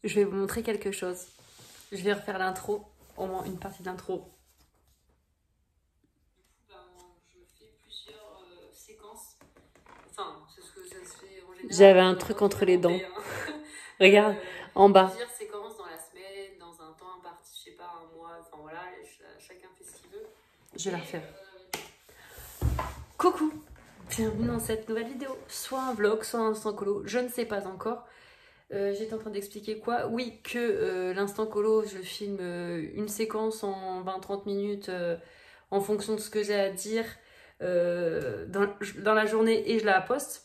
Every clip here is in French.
je vais vous montrer quelque chose. Je vais refaire l'intro, au moins une partie de l'intro. Je fais plusieurs séquences. Enfin, c'est ce que ça se fait en général. J'avais un truc entre les dents. Regarde, en bas. Plusieurs séquences dans la semaine, dans un temps imparti, je sais pas, un mois, enfin voilà, chacun fait ce qu'il veut. Je vais la refaire. Coucou, bienvenue dans cette nouvelle vidéo. Soit un vlog, soit un instant colo, je ne sais pas encore. J'étais en train d'expliquer quoi? Oui, que l'instant colo, je filme une séquence en 20-30 minutes en fonction de ce que j'ai à dire dans la journée et je la poste.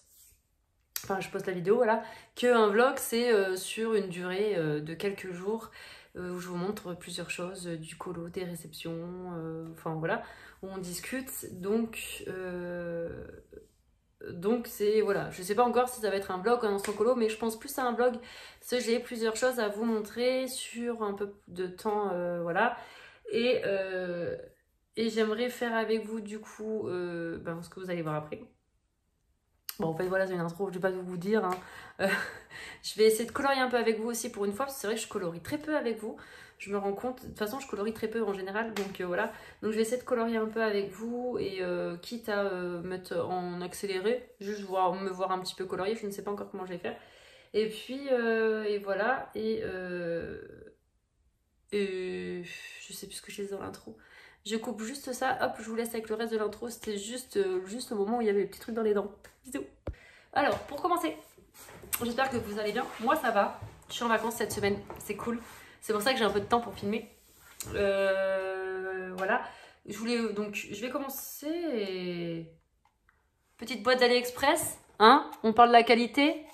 Enfin, je poste la vidéo, voilà. Qu'un vlog, c'est sur une durée de quelques jours où je vous montre plusieurs choses, du colo, des réceptions, enfin voilà, où on discute. Donc c'est, voilà, je sais pas encore si ça va être un vlog ou un instant colo, mais je pense plus à un vlog, parce que j'ai plusieurs choses à vous montrer sur un peu de temps, voilà. Et j'aimerais faire avec vous, du coup, ce que vous allez voir après. Bon, en fait, voilà, c'est une intro, je vais pas tout vous dire. Hein. Je vais essayer de colorier un peu avec vous aussi pour une fois, parce que c'est vrai que je colorie très peu avec vous. Je me rends compte, de toute façon, je colorie très peu en général, donc voilà. Donc, je vais essayer de colorier un peu avec vous, et quitte à mettre en accéléré, juste me voir un petit peu colorier, je ne sais pas encore comment je vais faire. Et puis, et voilà, et je sais plus ce que je disais dans l'intro. Je coupe juste ça, hop, je vous laisse avec le reste de l'intro. C'était juste au moment où il y avait les petits trucs dans les dents. Bisous. Alors, pour commencer, j'espère que vous allez bien. Moi, ça va. Je suis en vacances cette semaine. C'est cool. C'est pour ça que j'ai un peu de temps pour filmer. Voilà. Je vais commencer. Petite boîte d'AliExpress. Hein? On parle de la qualité.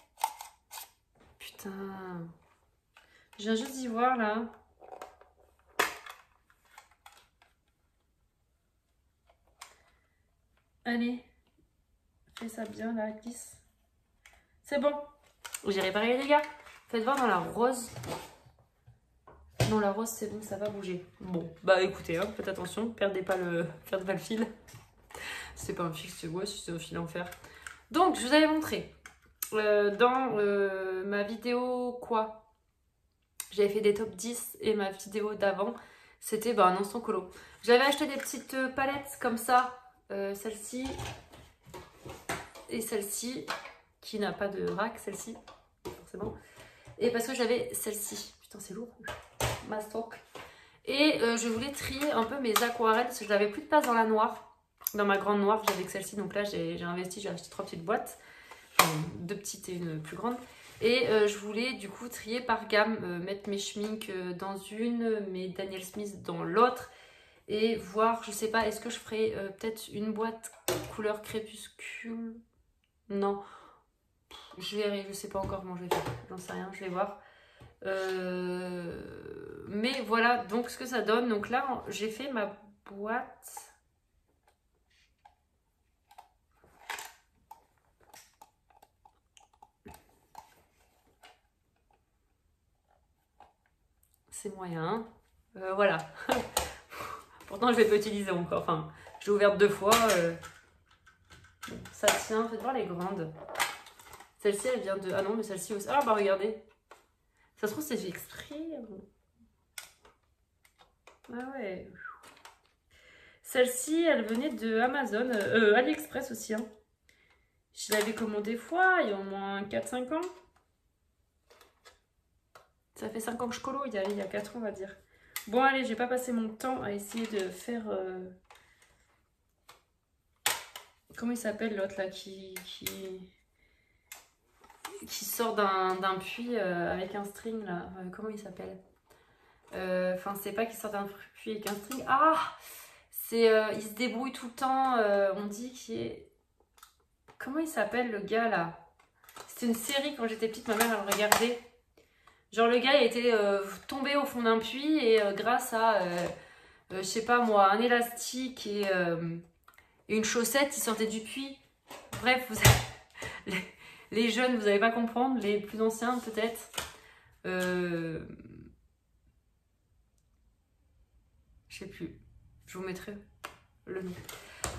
Putain. Je viens juste d'y voir, là. Allez, fais ça bien là, glisse. C'est bon. J'ai réparé les dégâts. Faites voir dans la rose. Non, la rose, c'est bon, ça va bouger. Bon, bah écoutez, hein, faites attention, perdez pas le fil. C'est pas un fil, c'est ouais, c'est un fil en fer. Donc, je vous avais montré dans ma vidéo quoi. J'avais fait des top 10 et ma vidéo d'avant, c'était un instant colo. J'avais acheté des petites palettes comme ça. Celle-ci et celle-ci qui n'a pas de rack, celle-ci forcément, et parce que j'avais celle-ci, putain c'est lourd, ma stock, et je voulais trier un peu mes aquarelles parce que je n'avais plus de place dans la noire, dans ma grande noire. J'avais que celle-ci, donc là j'ai investi, j'ai acheté 3 petites boîtes, enfin, 2 petites et une plus grande, et je voulais du coup trier par gamme, mettre mes schminks dans une, mes Daniel Smith dans l'autre, et voir, je sais pas, est-ce que je ferai peut-être une boîte couleur crépuscule? Non, je verrai, je sais pas encore comment je vais faire, j'en sais rien, je vais voir. Mais voilà, donc ce que ça donne. Donc là, j'ai fait ma boîte. C'est moyen. Voilà. Pourtant, je vais pas utiliser encore. Enfin, j'ai ouvert 2 fois. Ça tient. Faites voir les grandes. Celle-ci, elle vient de... Ah non, mais celle-ci aussi. Ah bah regardez. Ça se trouve, c'est fait exprès. Ah ouais. Celle-ci, elle venait de Amazon. AliExpress aussi. Hein. Je l'avais commandé fois, il y a au moins 4-5 ans. Ça fait 5 ans que je colo, il y a 4 ans, on va dire. Bon, allez, j'ai pas passé mon temps à essayer de faire... Comment il s'appelle l'autre là qui sort d'un puits avec un string là. Comment il s'appelle? Enfin, c'est pas qu'il sort d'un puits avec un string. Ah, c'est il se débrouille tout le temps. On dit qu'il est... Comment il s'appelle le gars là? C'était une série quand j'étais petite, ma mère elle regardait. Genre le gars il était tombé au fond d'un puits et grâce à, je sais pas moi, un élastique et une chaussette, il sortait du puits. Bref, les jeunes, vous n'allez pas comprendre, les plus anciens peut-être. Je sais plus, je vous mettrai le nom.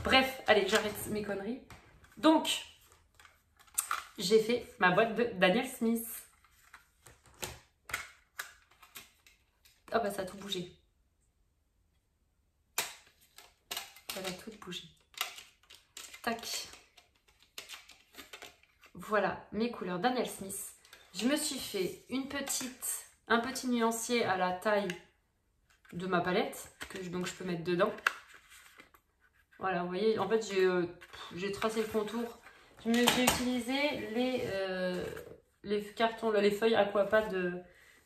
Bref, allez, j'arrête mes conneries. Donc, j'ai fait ma boîte de Daniel Smith. Ah bah ça a tout bougé. Elle a tout bougé. Tac. Voilà mes couleurs Daniel Smith. Je me suis fait un petit nuancier à la taille de ma palette, donc je peux mettre dedans. Voilà, vous voyez, en fait j'ai tracé le contour. J'ai utilisé les cartons, les feuilles Aquapat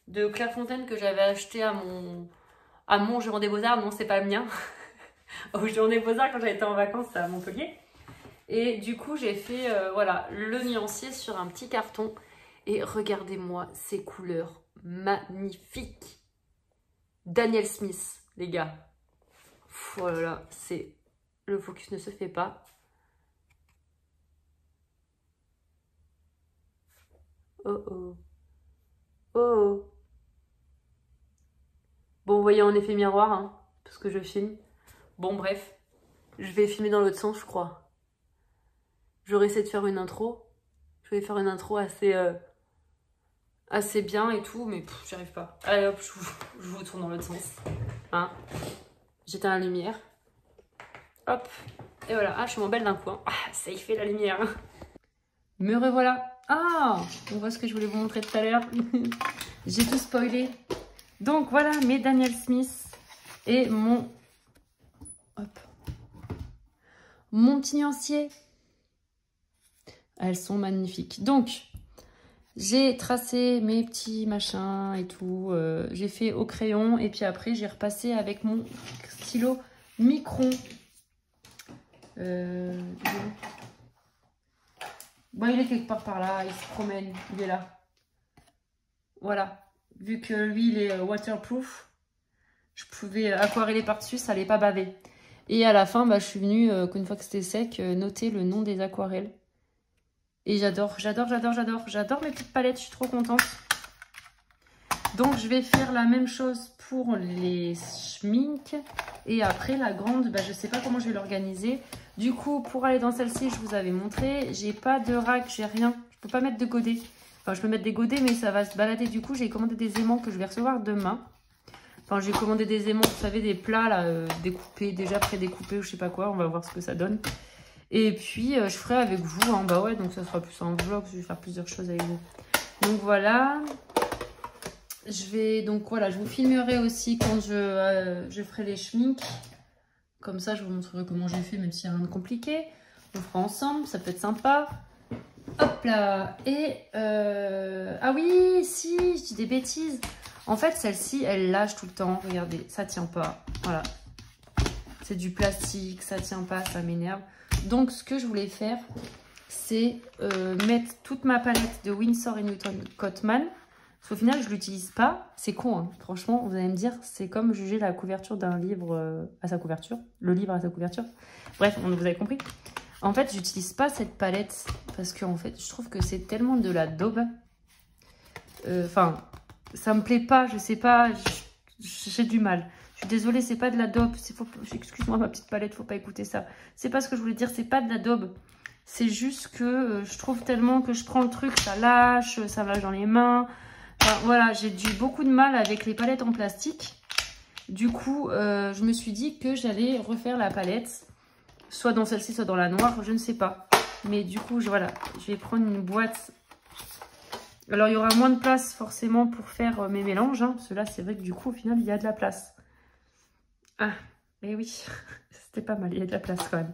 de Clairefontaine que j'avais acheté à mon Géant des Beaux-Arts. Non, c'est pas le mien. Au Géant des Beaux-Arts quand j'étais en vacances à Montpellier. Et du coup, j'ai fait voilà, le nuancier sur un petit carton. Et regardez-moi ces couleurs magnifiques. Daniel Smith, les gars. Voilà, c'est... Le focus ne se fait pas. Oh oh. Oh oh. Bon, vous voyez en effet miroir, hein, parce que je filme. Bon, bref. Je vais filmer dans l'autre sens, je crois. J'aurais essayé de faire une intro. Je vais faire une intro assez bien et tout, mais j'y arrive pas. Allez hop, je vous tourne dans l'autre sens. Hein, j'éteins la lumière. Hop. Et voilà. Ah, je m'en belle d'un coup. Hein. Ah, ça y fait la lumière. Me revoilà. Ah, on voit ce que je voulais vous montrer tout à l'heure. J'ai tout spoilé. Donc voilà mes Daniel Smith et mon petit nuancier. Elles sont magnifiques. Donc, j'ai tracé mes petits machins et tout. J'ai fait au crayon et puis après, j'ai repassé avec mon stylo Micron. Bon, il est quelque part par là. Il se promène. Il est là. Voilà. Vu que lui, il est waterproof, je pouvais aquareller par-dessus, ça n'allait pas baver. Et à la fin, bah, je suis venue, une fois que c'était sec, noter le nom des aquarelles. Et j'adore mes petites palettes, je suis trop contente. Donc, je vais faire la même chose pour les schminks. Et après, la grande, bah, je ne sais pas comment je vais l'organiser. Du coup, pour aller dans celle-ci, je vous avais montré. J'ai pas de rack, j'ai rien. Je peux pas mettre de godets. Enfin, je peux mettre des godets, mais ça va se balader. Du coup, j'ai commandé des aimants que je vais recevoir demain. Enfin, j'ai commandé des aimants, vous savez, des plats là, découpés, déjà pré-découpés ou je sais pas quoi. On va voir ce que ça donne. Et puis, je ferai avec vous. Hein. Bah ouais, donc ça sera plus un vlog. Je vais faire plusieurs choses avec vous. Donc voilà. Je vous filmerai aussi quand je ferai les schminks. Comme ça, je vous montrerai comment j'ai fait, même s'il n'y a rien de compliqué. On fera ensemble, ça peut être sympa. Hop là. Et, ah oui, si, je dis des bêtises. En fait, celle-ci, elle lâche tout le temps. Regardez, ça tient pas. Voilà. C'est du plastique, ça tient pas, ça m'énerve. Donc, ce que je voulais faire, c'est mettre toute ma palette de Winsor & Newton Cotman. Parce qu'au final, je ne l'utilise pas. C'est con, hein. Franchement, vous allez me dire, c'est comme juger la couverture d'un livre à sa couverture. Le livre à sa couverture. Bref, vous avez compris. En fait, j'utilise pas cette palette parce que en fait, je trouve que c'est tellement de la daube. Enfin, ça me plaît pas, je sais pas, j'ai du mal. Je suis désolée, c'est pas de la daube. Excuse-moi, ma petite palette, faut pas écouter ça. C'est pas ce que je voulais dire, c'est pas de la daube. C'est juste que je trouve tellement que je prends le truc, ça lâche dans les mains. Enfin, voilà, j'ai beaucoup de mal avec les palettes en plastique. Du coup, je me suis dit que j'allais refaire la palette. Soit dans celle-ci, soit dans la noire, je ne sais pas. Mais du coup, voilà, je vais prendre une boîte. Alors, il y aura moins de place forcément pour faire mes mélanges. Hein, parce que là, c'est vrai que du coup, au final, il y a de la place. Ah, et oui, c'était pas mal, il y a de la place quand même.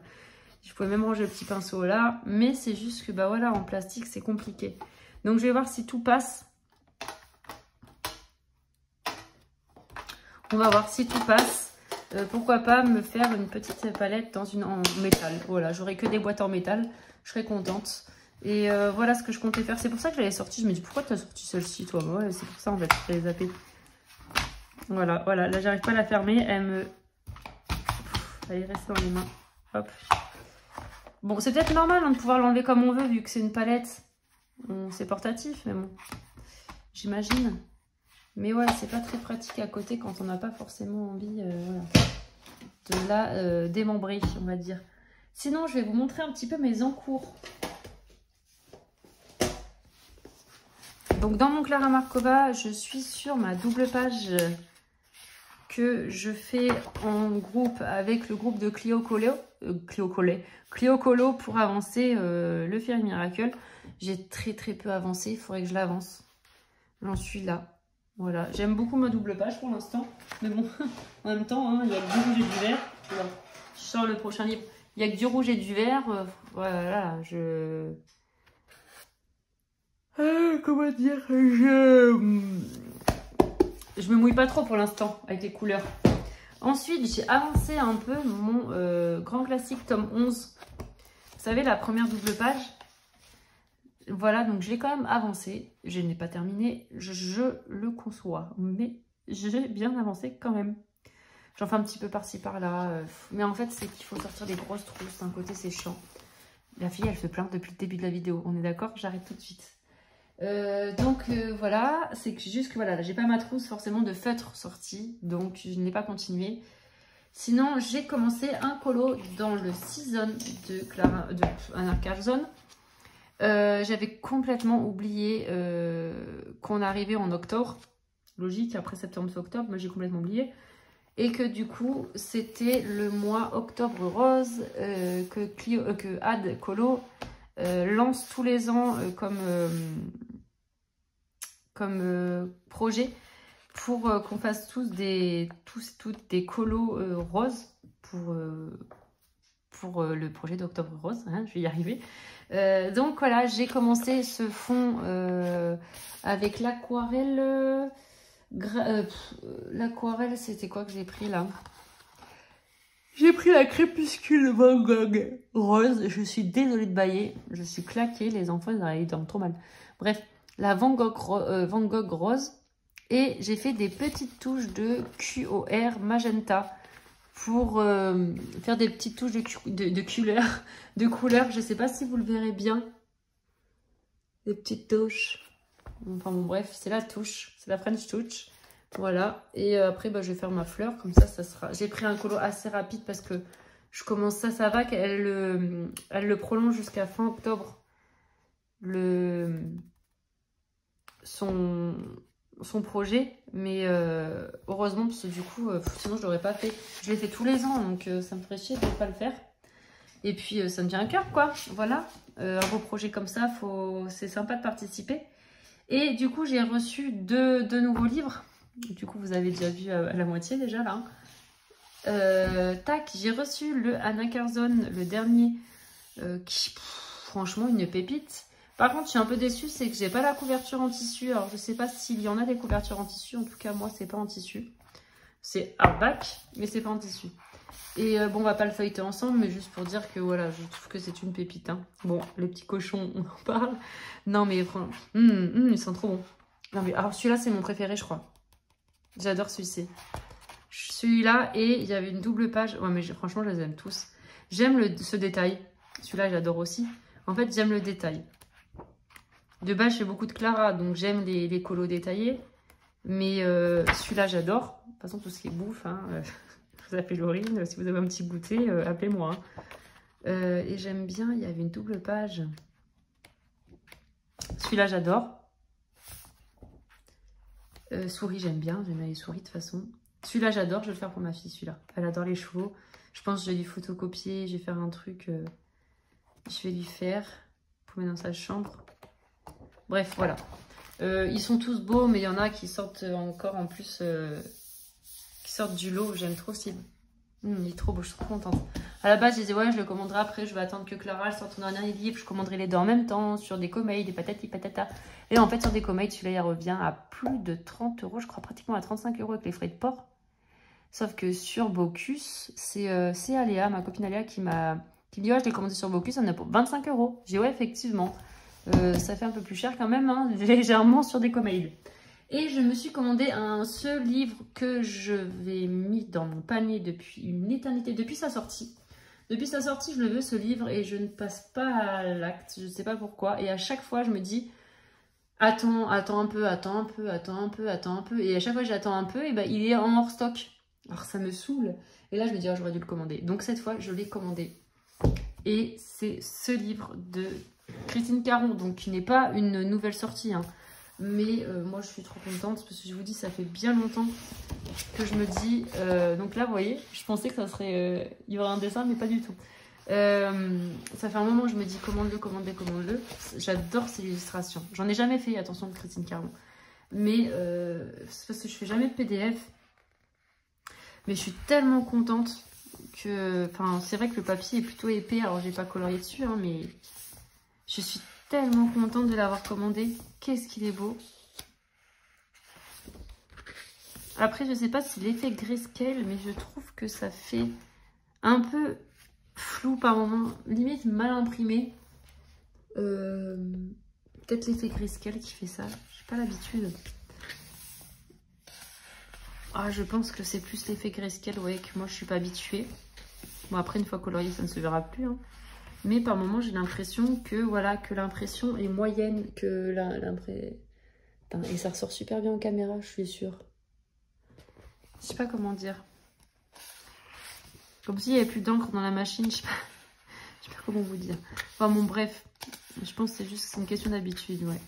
Je pouvais même ranger le petit pinceau là. Mais c'est juste que, bah voilà, en plastique, c'est compliqué. Donc, je vais voir si tout passe. On va voir si tout passe. Pourquoi pas me faire une petite palette en métal. Voilà, j'aurai que des boîtes en métal. Je serai contente. Et voilà ce que je comptais faire. C'est pour ça que je l'avais sortie. Je me dis, pourquoi tu as sorti celle-ci, toi? Ouais, c'est pour ça, en fait. Je l'ai zappée. Voilà, voilà. Là, j'arrive pas à la fermer. Elle est restée dans les mains. Hop. Bon, c'est peut-être normal hein, de pouvoir l'enlever comme on veut, vu que c'est une palette. C'est portatif, mais bon. J'imagine. Mais ouais, c'est pas très pratique à côté quand on n'a pas forcément envie voilà, de la démembrer, on va dire. Sinon, je vais vous montrer un petit peu mes encours. Donc, dans mon Clara Markova, je suis sur ma double page que je fais en groupe avec le groupe de Clio Colo pour avancer le Fairy Miracle. J'ai très peu avancé, il faudrait que je l'avance. J'en suis là. Voilà, j'aime beaucoup ma double page pour l'instant. Mais bon, en même temps, hein, il y a que du rouge et du vert. Voilà. Je sors le prochain livre. Il y a que du rouge et du vert. Voilà, comment dire, je me mouille pas trop pour l'instant avec les couleurs. Ensuite, j'ai avancé un peu mon grand classique tome 11. Vous savez, la première double page. Voilà, donc je l'ai quand même avancé. Je n'ai pas terminé, je le conçois. Mais j'ai bien avancé quand même. J'en fais un petit peu par-ci par-là. Mais en fait, c'est qu'il faut sortir des grosses trousses. D'un côté, c'est chiant. La fille, elle fait plein depuis le début de la vidéo. On est d'accord? J'arrête tout de suite. Voilà, c'est juste que voilà, j'ai pas ma trousse forcément de feutre sortie, donc je n'ai pas continué. Sinon, j'ai commencé un colo dans le season de Anna Carlson. J'avais complètement oublié qu'on arrivait en octobre. Logique, après septembre, octobre, mais j'ai complètement oublié. Et que du coup, c'était le mois octobre rose que Ad Colo lance tous les ans comme projet pour qu'on fasse toutes des colos roses pour le projet d'Octobre Rose, hein, je vais y arriver. Donc voilà, j'ai commencé ce fond avec l'aquarelle. L'aquarelle, c'était quoi que j'ai pris là? J'ai pris la Crépuscule Van Gogh rose. Je suis désolée de bailler, je suis claquée, les enfants ils dorment trop mal. Bref, la Van Gogh rose. Et j'ai fait des petites touches de QOR magenta pour faire des petites touches de couleur. Je ne sais pas si vous le verrez bien. Des petites touches. Enfin bon, bref, c'est la touche. C'est la French touch. Voilà. Et après, bah, je vais faire ma fleur. Comme ça sera... J'ai pris un colo assez rapide parce que je commence ça va qu'elle le prolonge jusqu'à fin octobre. Son projet, mais heureusement parce que du coup sinon je l'aurais pas fait. Je l'ai fait tous les ans, donc ça me ferait chier de ne pas le faire. Et puis ça me tient à cœur, quoi. Voilà, un beau projet comme ça, c'est sympa de participer. Et du coup j'ai reçu deux nouveaux livres. Du coup vous avez déjà vu à la moitié déjà là. Tac, j'ai reçu le Anna Carlson, le dernier, qui franchement une pépite. Par contre, je suis un peu déçue, c'est que j'ai pas la couverture en tissu. Alors, je sais pas s'il y en a des couvertures en tissu. En tout cas, moi, c'est pas en tissu. C'est hardback, mais c'est pas en tissu. Et bon, on va pas le feuilleter ensemble, mais juste pour dire que voilà, je trouve que c'est une pépite. Hein. Bon, les petits cochons, on en parle. Non, mais ils sont trop bons. Non, mais alors, celui-là, c'est mon préféré, je crois. J'adore celui-ci. Celui-là, et il y avait une double page. Ouais, mais franchement, je les aime tous. J'aime ce détail. Celui-là, j'adore aussi. En fait, j'aime le détail. De base, je fais beaucoup de Clara, donc j'aime les colos détaillés. Mais celui-là, j'adore. De toute façon, tout ce qui est bouffe, hein, je vous appelle Laurine. Si vous avez un petit goûter, appelez-moi. Hein. Et j'aime bien, il y avait une double page. Celui-là, j'adore. Souris, j'aime bien les souris de toute façon. Celui-là, j'adore. Je vais le faire pour ma fille, celui-là. Elle adore les chevaux. Je pense que je vais lui photocopier. Je vais faire un truc. Je vais lui faire pour mettre dans sa chambre. Bref, voilà. Ils sont tous beaux, mais il y en a qui sortent encore en plus, qui sortent du lot. J'aime trop ce livre. Il est trop beau, je suis trop contente. À la base, je disais, ouais, je le commanderai après, je vais attendre que Clara sorte son dernier livre. Je commanderai les deux en même temps, sur des Comaid, des patati patata. Et en fait, sur des Comaid, celui-là, il revient à plus de 30 €, je crois pratiquement à 35 € avec les frais de port. Sauf que sur Bocuse, c'est Aléa, ma copine Aléa, qui me dit, ouais, je l'ai commandé sur Bocuse, on a pour 25 €. J'ai dit, ouais, effectivement. Ça fait un peu plus cher quand même, hein, légèrement sur des Comaid. Et je me suis commandé ce livre que je vais mis dans mon panier depuis une éternité, depuis sa sortie. Depuis sa sortie, je le veux ce livre et je ne passe pas à l'acte, je ne sais pas pourquoi. Et à chaque fois, je me dis, attends un peu. Et à chaque fois que j'attends un peu, et ben, il est en hors stock. Alors ça me saoule. Et là, je me dis, oh, j'aurais dû le commander. Donc cette fois, je l'ai commandé. Et c'est ce livre de Christine Caron, donc qui n'est pas une nouvelle sortie. Hein. Mais moi, je suis trop contente parce que je vous dis, ça fait bien longtemps que je me dis... donc là, vous voyez, je pensais que ça serait... il y aurait un dessin, mais pas du tout. Ça fait un moment que je me dis commande-le, commande-le, commande-le. J'adore ces illustrations. J'en ai jamais fait, attention, de Christine Caron. Mais c'est parce que je fais jamais de PDF. Mais je suis tellement contente que... Enfin, c'est vrai que le papier est plutôt épais. Alors, j'ai pas colorié dessus, hein, mais je suis tellement contente de l'avoir commandé. Qu'est-ce qu'il est beau. Après, je sais pas si l'effet grayscale, mais je trouve que ça fait un peu flou par moment. Limite mal imprimé. Peut-être l'effet grayscale qui fait ça. J'ai pas l'habitude. Ah, je pense que c'est plus l'effet grayscale, ouais, que moi je suis pas habituée. Bon, après, une fois colorié, ça ne se verra plus. Hein. Mais par moment, j'ai l'impression que, voilà, que l'impression est moyenne que l'impression. Et ça ressort super bien en caméra, je suis sûre. Je sais pas comment dire. Comme s'il n'y avait plus d'encre dans la machine, je sais pas comment vous dire. Enfin bon, bref. Je pense que c'est juste une question d'habitude, ouais.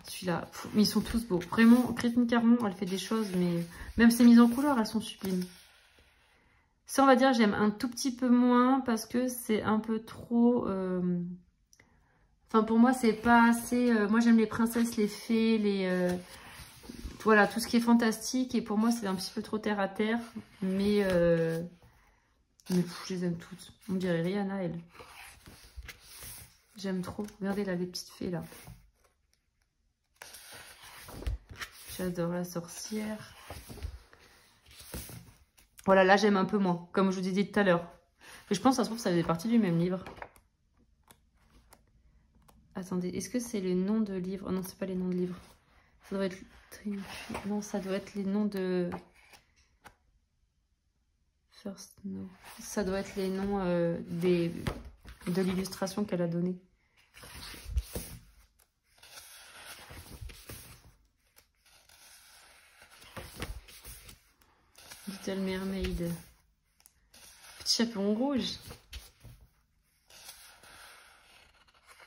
Celui-là, mais ils sont tous beaux. Vraiment, Christine Caron, elle fait des choses, mais même ses mises en couleur, elles sont sublimes. Ça, on va dire, j'aime un tout petit peu moins parce que c'est un peu trop... Enfin, pour moi, c'est pas assez... Moi, j'aime les princesses, les fées, les... Voilà, tout ce qui est fantastique. Et pour moi, c'est un petit peu trop terre à terre. Mais je les aime toutes. On dirait Rihanna, elle. J'aime trop. Regardez là, les petites fées, là. J'adore la sorcière. Voilà, là, j'aime un peu moins. Comme je vous disais tout à l'heure. Mais je pense, ça se trouve, ça faisait partie du même livre. Attendez, est-ce que c'est les noms de livres? Oh non, c'est pas les noms de livres. Ça doit être... Non, ça doit être les noms de... First, no. Ça doit être les noms de l'illustration qu'elle a donnée. Little Mermaid. Petit chaperon rouge.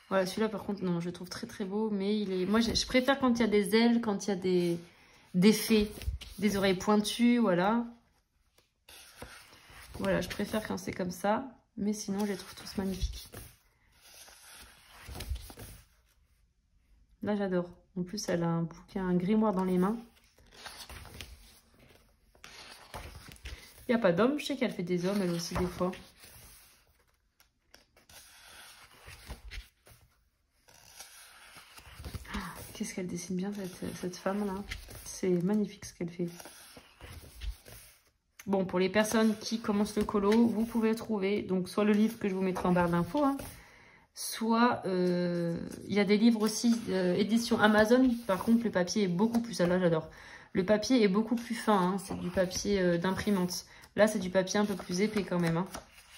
Voilà, celui-là par contre, non, je le trouve très très beau, mais il est... Moi, je préfère quand il y a des ailes, quand il y a des fées, des oreilles pointues, voilà. Voilà, je préfère quand c'est comme ça, mais sinon, je les trouve tous magnifiques. Là, j'adore. En plus, elle a un bouquin, un grimoire dans les mains. Il n'y a pas d'homme, je sais qu'elle fait des hommes, elle aussi, des fois. Qu'est-ce qu'elle dessine bien, cette femme-là. C'est magnifique ce qu'elle fait. Bon, pour les personnes qui commencent le colo, vous pouvez trouver donc soit le livre que je vous mettrai en barre d'infos, hein, soit il y a des livres aussi, édition Amazon. Par contre, le papier est beaucoup plus... Là, j'adore. Le papier est beaucoup plus fin, hein, c'est du papier d'imprimante. Là, c'est du papier un peu plus épais quand même. Hein.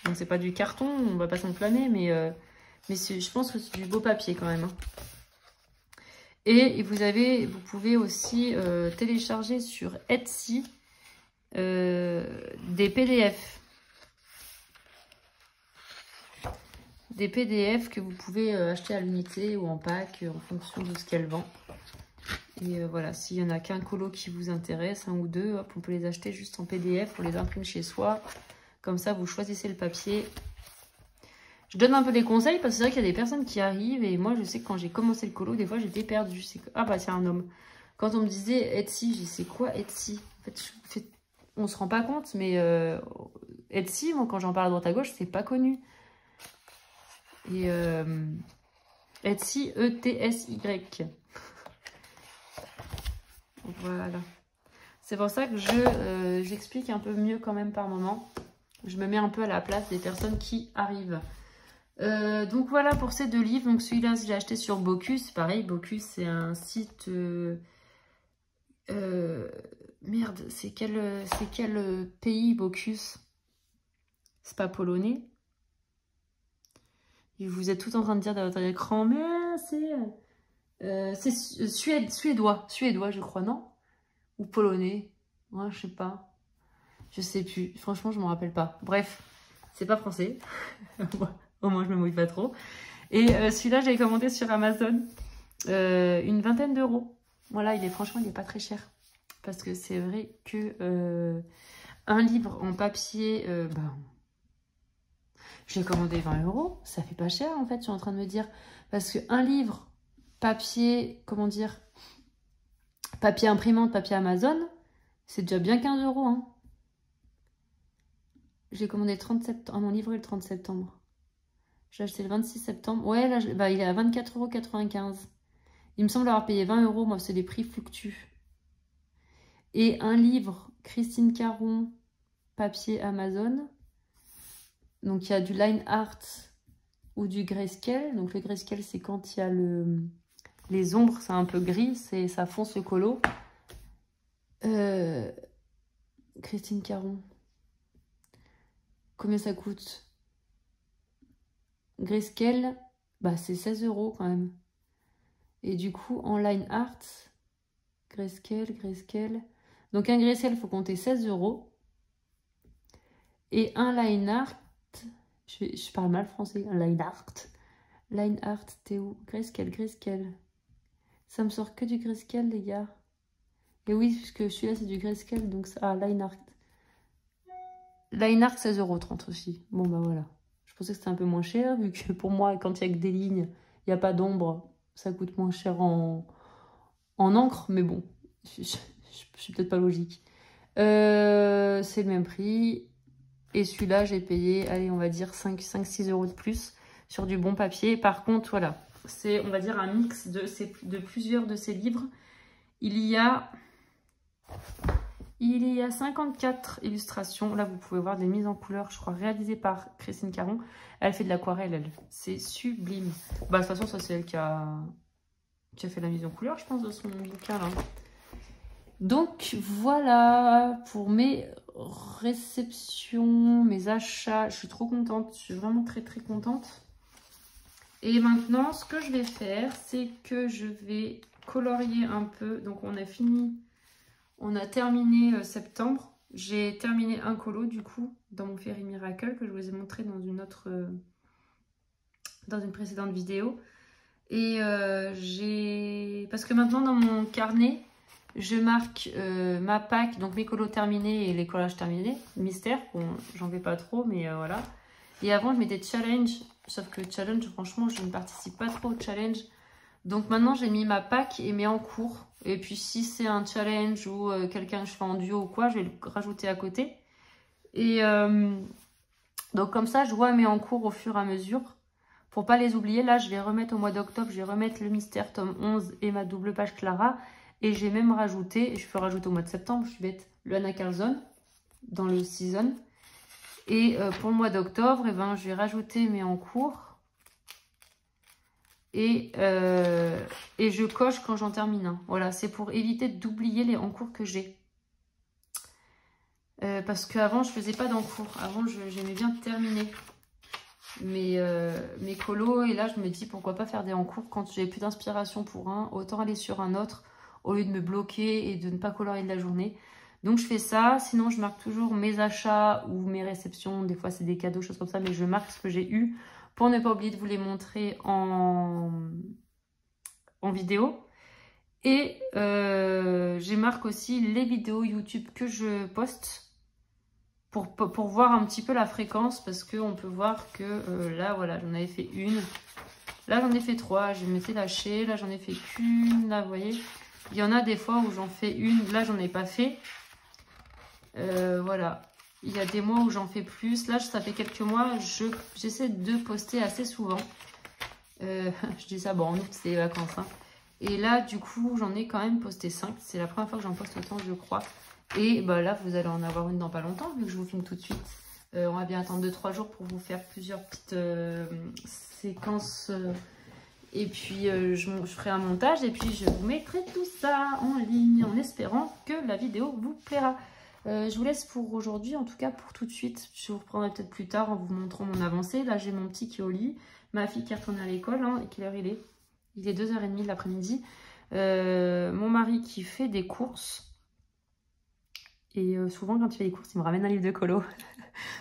Donc, c'est pas du carton, on va pas s'enflammer, mais je pense que c'est du beau papier quand même. Hein. Et vous pouvez aussi télécharger sur Etsy des PDF. Des PDF que vous pouvez acheter à l'unité ou en pack en fonction de ce qu'elle vend. Et voilà, s'il y en a qu'un colo qui vous intéresse, un ou deux, hop, on peut les acheter juste en PDF, on les imprime chez soi. Comme ça, vous choisissez le papier. Je donne un peu des conseils parce que c'est vrai qu'il y a des personnes qui arrivent et moi je sais que quand j'ai commencé le colo, des fois j'étais perdue. Ah bah c'est un homme. Quand on me disait Etsy, j'ai dit c'est quoi Etsy? En fait, on se rend pas compte, mais Etsy, moi quand j'en parle à droite à gauche, c'est pas connu. Et Etsy, E-T-S-Y. Voilà. C'est pour ça que j'explique un peu mieux quand même par moment. Je me mets un peu à la place des personnes qui arrivent. Donc voilà pour ces deux livres. Donc celui-là, je l'ai acheté sur Bocus. Pareil, Bocus, c'est un site... merde, c'est quel pays Bocus? C'est pas polonais? Et vous êtes tout en train de dire dans votre écran, mais c'est suédois, je crois, non? Ou polonais? Ouais, je sais pas. Je sais plus. Franchement, je m'en rappelle pas. Bref, c'est pas français. Au moins, je me mouille pas trop. Et celui-là, j'avais commandé sur Amazon. une vingtaine d'euros. Voilà, franchement, il n'est pas très cher. Parce que c'est vrai que un livre en papier, j'ai commandé 20 euros. Ça fait pas cher, en fait, je suis en train de me dire. Parce qu'un livre papier, comment dire, papier imprimante, papier Amazon, c'est déjà bien 15 euros. Hein. J'ai commandé le 30 septembre. Mon livre est le 30 septembre. J'ai acheté le 26 septembre. Ouais, là, il est à 24,95 €. Il me semble avoir payé 20 euros. Moi, c'est les prix fluctuent. Et un livre, Christine Caron, papier Amazon. Donc, il y a du line art ou du grayscale. Donc, le grayscale, c'est quand il y a les ombres, c'est un peu gris, ça fonce le colo. Christine Caron. Combien ça coûte? Grayscale, c'est 16 euros quand même. Et du coup, en line art, grayscale. Donc, un grayscale, il faut compter 16 euros. Et un line art, je parle mal français, un line art. Line art, t'es où? Grayscale. Ça me sort que du grayscale, les gars. Et oui, puisque celui-là, c'est du grayscale, donc ça... Ah, line art. Line art, 16,30 € aussi. Bon, voilà. Je pensais que c'était un peu moins cher, vu que pour moi, quand il n'y a que des lignes, il n'y a pas d'ombre, ça coûte moins cher en encre. Mais bon, je suis peut-être pas logique. C'est le même prix. Et celui-là, j'ai payé, allez, on va dire 5-6 euros de plus sur du bon papier. Par contre, voilà, c'est, on va dire, un mix de plusieurs de ces livres. Il y a 54 illustrations. Là, vous pouvez voir des mises en couleur, je crois, réalisées par Christine Caron. Elle fait de l'aquarelle, elle. C'est sublime. De toute façon, ça, c'est elle qui a fait la mise en couleur, je pense, de son bouquin, là. Donc, voilà pour mes réceptions, mes achats. Je suis trop contente. Je suis vraiment très, très contente. Et maintenant, ce que je vais faire, c'est que je vais colorier un peu. Donc, on a fini... On a terminé septembre. J'ai terminé un colo du coup dans mon Fairy Miracle que je vous ai montré dans une précédente vidéo. Et parce que maintenant dans mon carnet, je marque ma Pâques, donc mes colos terminés et les collages terminés. Mystère, bon, j'en fais pas trop, mais voilà. Et avant, je mettais challenge, sauf que challenge, franchement, je ne participe pas trop au challenge. Donc maintenant, j'ai mis ma Pâques et mes en cours. Et puis si c'est un challenge ou quelqu'un que je fais en duo ou quoi, je vais le rajouter à côté. Et donc comme ça, je vois mes en cours au fur et à mesure. Pour pas les oublier, là, je vais remettre au mois d'octobre, je vais remettre le Mystère tome 11 et ma double page Clara. Et j'ai même rajouté, et je peux rajouter au mois de septembre, je suis bête, le Anna Carlson dans le season. Et pour le mois d'octobre, je vais rajouter mes en cours. Et je coche quand j'en termine un. Voilà, c'est pour éviter d'oublier les encours que j'ai. Parce qu'avant, je faisais pas d'encours. Avant, j'aimais bien terminer mes colos. Et là, je me dis, pourquoi pas faire des encours quand j'ai plus d'inspiration pour un. Autant aller sur un autre au lieu de me bloquer et de ne pas colorier de la journée. Donc, je fais ça. Sinon, je marque toujours mes achats ou mes réceptions. Des fois, c'est des cadeaux, choses comme ça. Mais je marque ce que j'ai eu pour ne pas oublier de vous les montrer en vidéo. Et j'ai marqué aussi les vidéos YouTube que je poste pour voir un petit peu la fréquence, parce qu'on peut voir que là, voilà, j'en avais fait une. Là, j'en ai fait 3. Je m'étais lâchée. Là, j'en ai fait qu'une. Là, vous voyez, il y en a des fois où j'en fais une. Là, j'en ai pas fait. Voilà. Il y a des mois où j'en fais plus. Là, ça fait quelques mois. J'essaie de poster assez souvent. Je dis ça, bon, en août, c'est les vacances. Hein. Et là, du coup, j'en ai quand même posté 5. C'est la première fois que j'en poste autant, je crois. Et là, vous allez en avoir une dans pas longtemps, vu que je vous filme tout de suite. On va bien attendre 2-3 jours pour vous faire plusieurs petites séquences. Et puis, je ferai un montage. Et puis, je vous mettrai tout ça en ligne, en espérant que la vidéo vous plaira. Je vous laisse pour aujourd'hui, en tout cas pour tout de suite. Je vous reprendrai peut-être plus tard en vous montrant mon avancée. Là, j'ai mon petit qui est au lit. Ma fille qui est retournée à l'école. Hein, et quelle heure il est? Il est 2h30 de l'après-midi. Mon mari qui fait des courses. Et souvent, quand il fait des courses, il me ramène un livre de colo.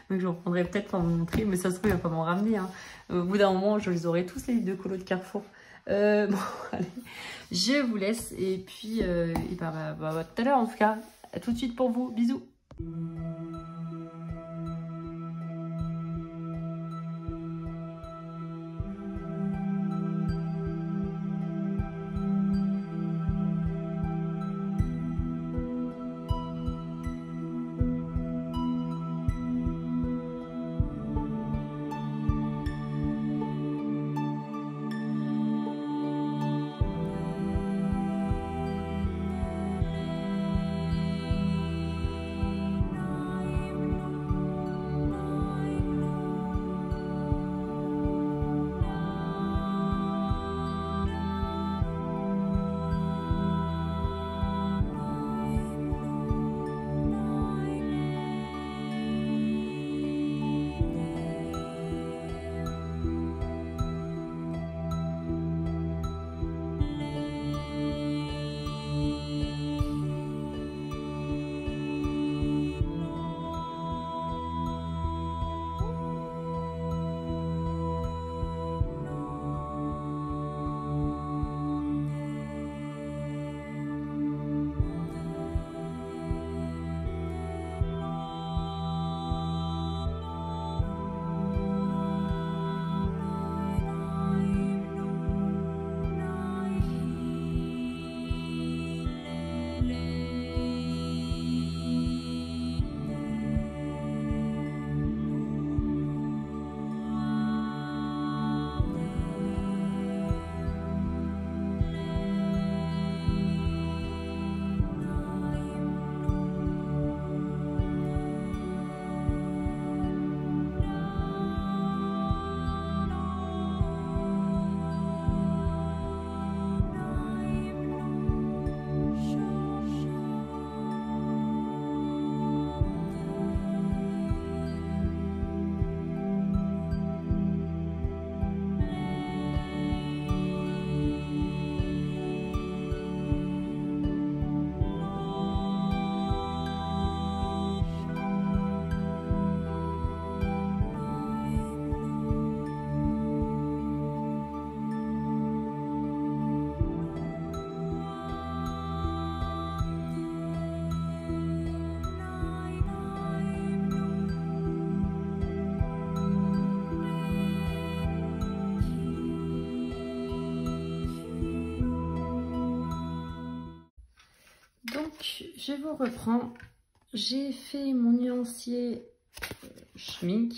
Donc, je reprendrai peut-être pour vous montrer. Mais ça se trouve, il va pas m'en ramener. Hein. Au bout d'un moment, je les aurai tous, les livres de colo de Carrefour. Bon, allez, je vous laisse. Et puis, tout à l'heure en tout cas. À tout de suite pour vous. Bisous. Donc, je vous reprends. J'ai fait mon nuancier schmink.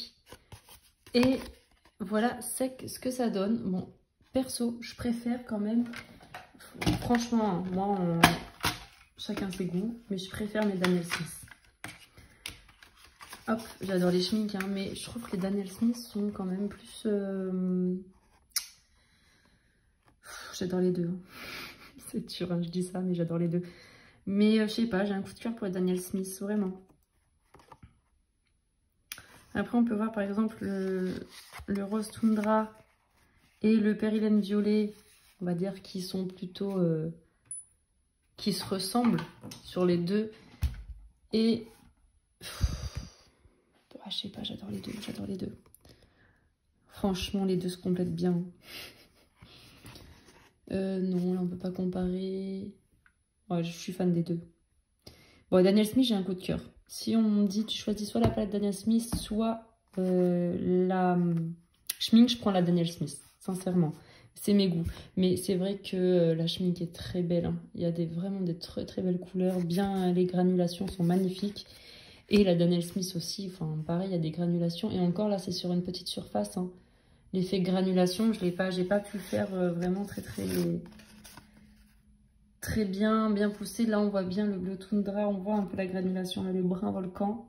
Et voilà ce que ça donne. Bon, perso, je préfère quand même. Franchement, moi, chacun ses goûts. Mais je préfère mes Daniel Smith. Hop, j'adore les schminks, hein, mais je trouve que les Daniel Smith sont quand même plus... J'adore les deux. Hein. C'est dur, hein, je dis ça, mais j'adore les deux. Mais je sais pas, j'ai un coup de cœur pour les Daniel Smith, vraiment. Après, on peut voir par exemple le rose toundra et le périlène violet, on va dire, qui sont plutôt... qui se ressemblent sur les deux. Et... je sais pas, j'adore les deux, j'adore les deux. Franchement, les deux se complètent bien. Non, là, on peut pas comparer. Ouais, je suis fan des deux. Bon, Daniel Smith, j'ai un coup de cœur. Si on me dit, tu choisis soit la palette Daniel Smith, soit la schmink, je prends la Daniel Smith, sincèrement. C'est mes goûts. Mais c'est vrai que la schmink est très belle. Hein. Il y a vraiment des très très belles couleurs. Bien, les granulations sont magnifiques. Et la Daniel Smith aussi, enfin pareil, il y a des granulations. Et encore là, c'est sur une petite surface. Hein. L'effet granulation, j'ai pas pu le faire vraiment très bien poussé. Là, on voit bien le bleu toundra, on voit un peu la granulation, là, le brun volcan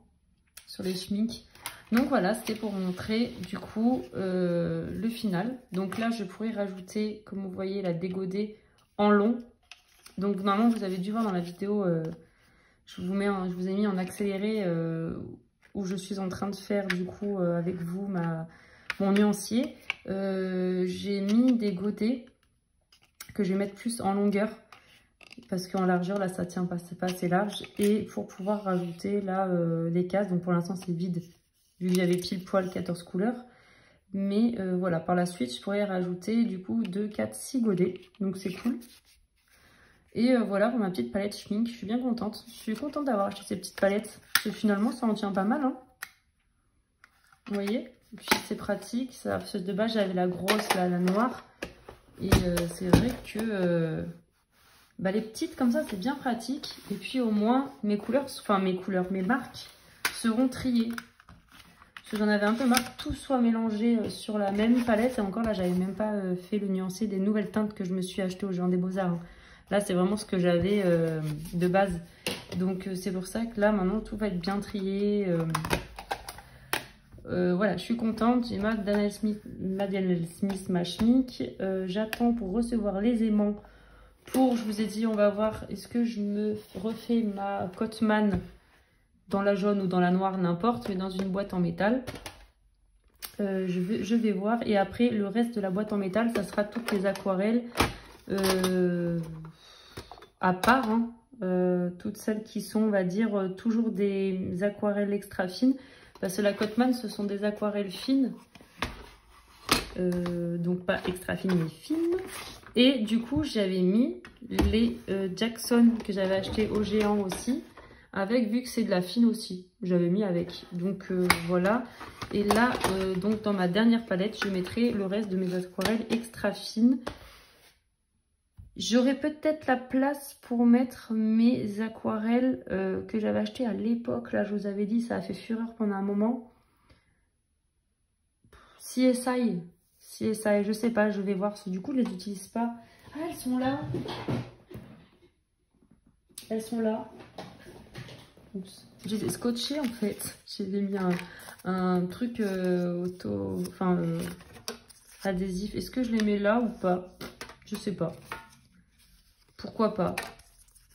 sur les schminks. Donc voilà, c'était pour vous montrer du coup le final. Donc là, je pourrais rajouter, comme vous voyez, la dégodée en long. Donc normalement, vous avez dû voir dans la vidéo, je vous ai mis en accéléré où je suis en train de faire du coup avec vous mon nuancier. J'ai mis des godets que je vais mettre plus en longueur. Parce qu'en largeur, là, ça tient pas, c'est pas assez large. Et pour pouvoir rajouter, là, les cases. Donc, pour l'instant, c'est vide, vu qu'il y avait pile poil 14 couleurs. Mais voilà, par la suite, je pourrais rajouter du coup 2, 4, 6 godets. Donc c'est cool. Et voilà pour ma petite palette schmink. Je suis bien contente. Je suis contente d'avoir acheté ces petites palettes. Parce que finalement, ça en tient pas mal. Hein. Vous voyez? Et puis c'est pratique. Ça, parce que de base, j'avais la grosse, là, la noire. Et c'est vrai que bah, les petites comme ça, c'est bien pratique. Et puis au moins, mes couleurs, enfin mes marques seront triées. Parce que j'en avais un peu marre que tout soit mélangé sur la même palette. Et encore là, j'avais même pas fait le nuancé des nouvelles teintes que je me suis achetées au Géant des Beaux-Arts. Hein. Là, c'est vraiment ce que j'avais de base. Donc, c'est pour ça que là, maintenant, tout va être bien trié. Voilà, je suis contente. J'ai ma Daniel Smith, ma schmink. J'attends pour recevoir les aimants. Je vous ai dit, on va voir, est-ce que je me refais ma Cotman dans la jaune ou dans la noire, n'importe, mais dans une boîte en métal. Je vais voir. Et après, le reste de la boîte en métal, ça sera toutes les aquarelles. À part, hein, toutes celles qui sont, on va dire, toujours des aquarelles extra fines. Parce que la Cotman, ce sont des aquarelles fines. Donc pas extra fines, mais fines. Et du coup, j'avais mis les Jackson que j'avais acheté au Géant aussi. Avec, vu que c'est de la fine aussi, j'avais mis avec. Donc voilà. Et là, donc dans ma dernière palette, je mettrai le reste de mes aquarelles extra fines. J'aurais peut-être la place pour mettre mes aquarelles que j'avais achetées à l'époque. Là, je vous avais dit, ça a fait fureur pendant un moment. CSI, je sais pas, je vais voir. Du coup, je les utilise pas. Ah, elles sont là. Elles sont là. Oups. Je les ai scotchées en fait. J'ai mis un truc adhésif. Est-ce que je les mets là ou pas? Je sais pas. Pourquoi pas?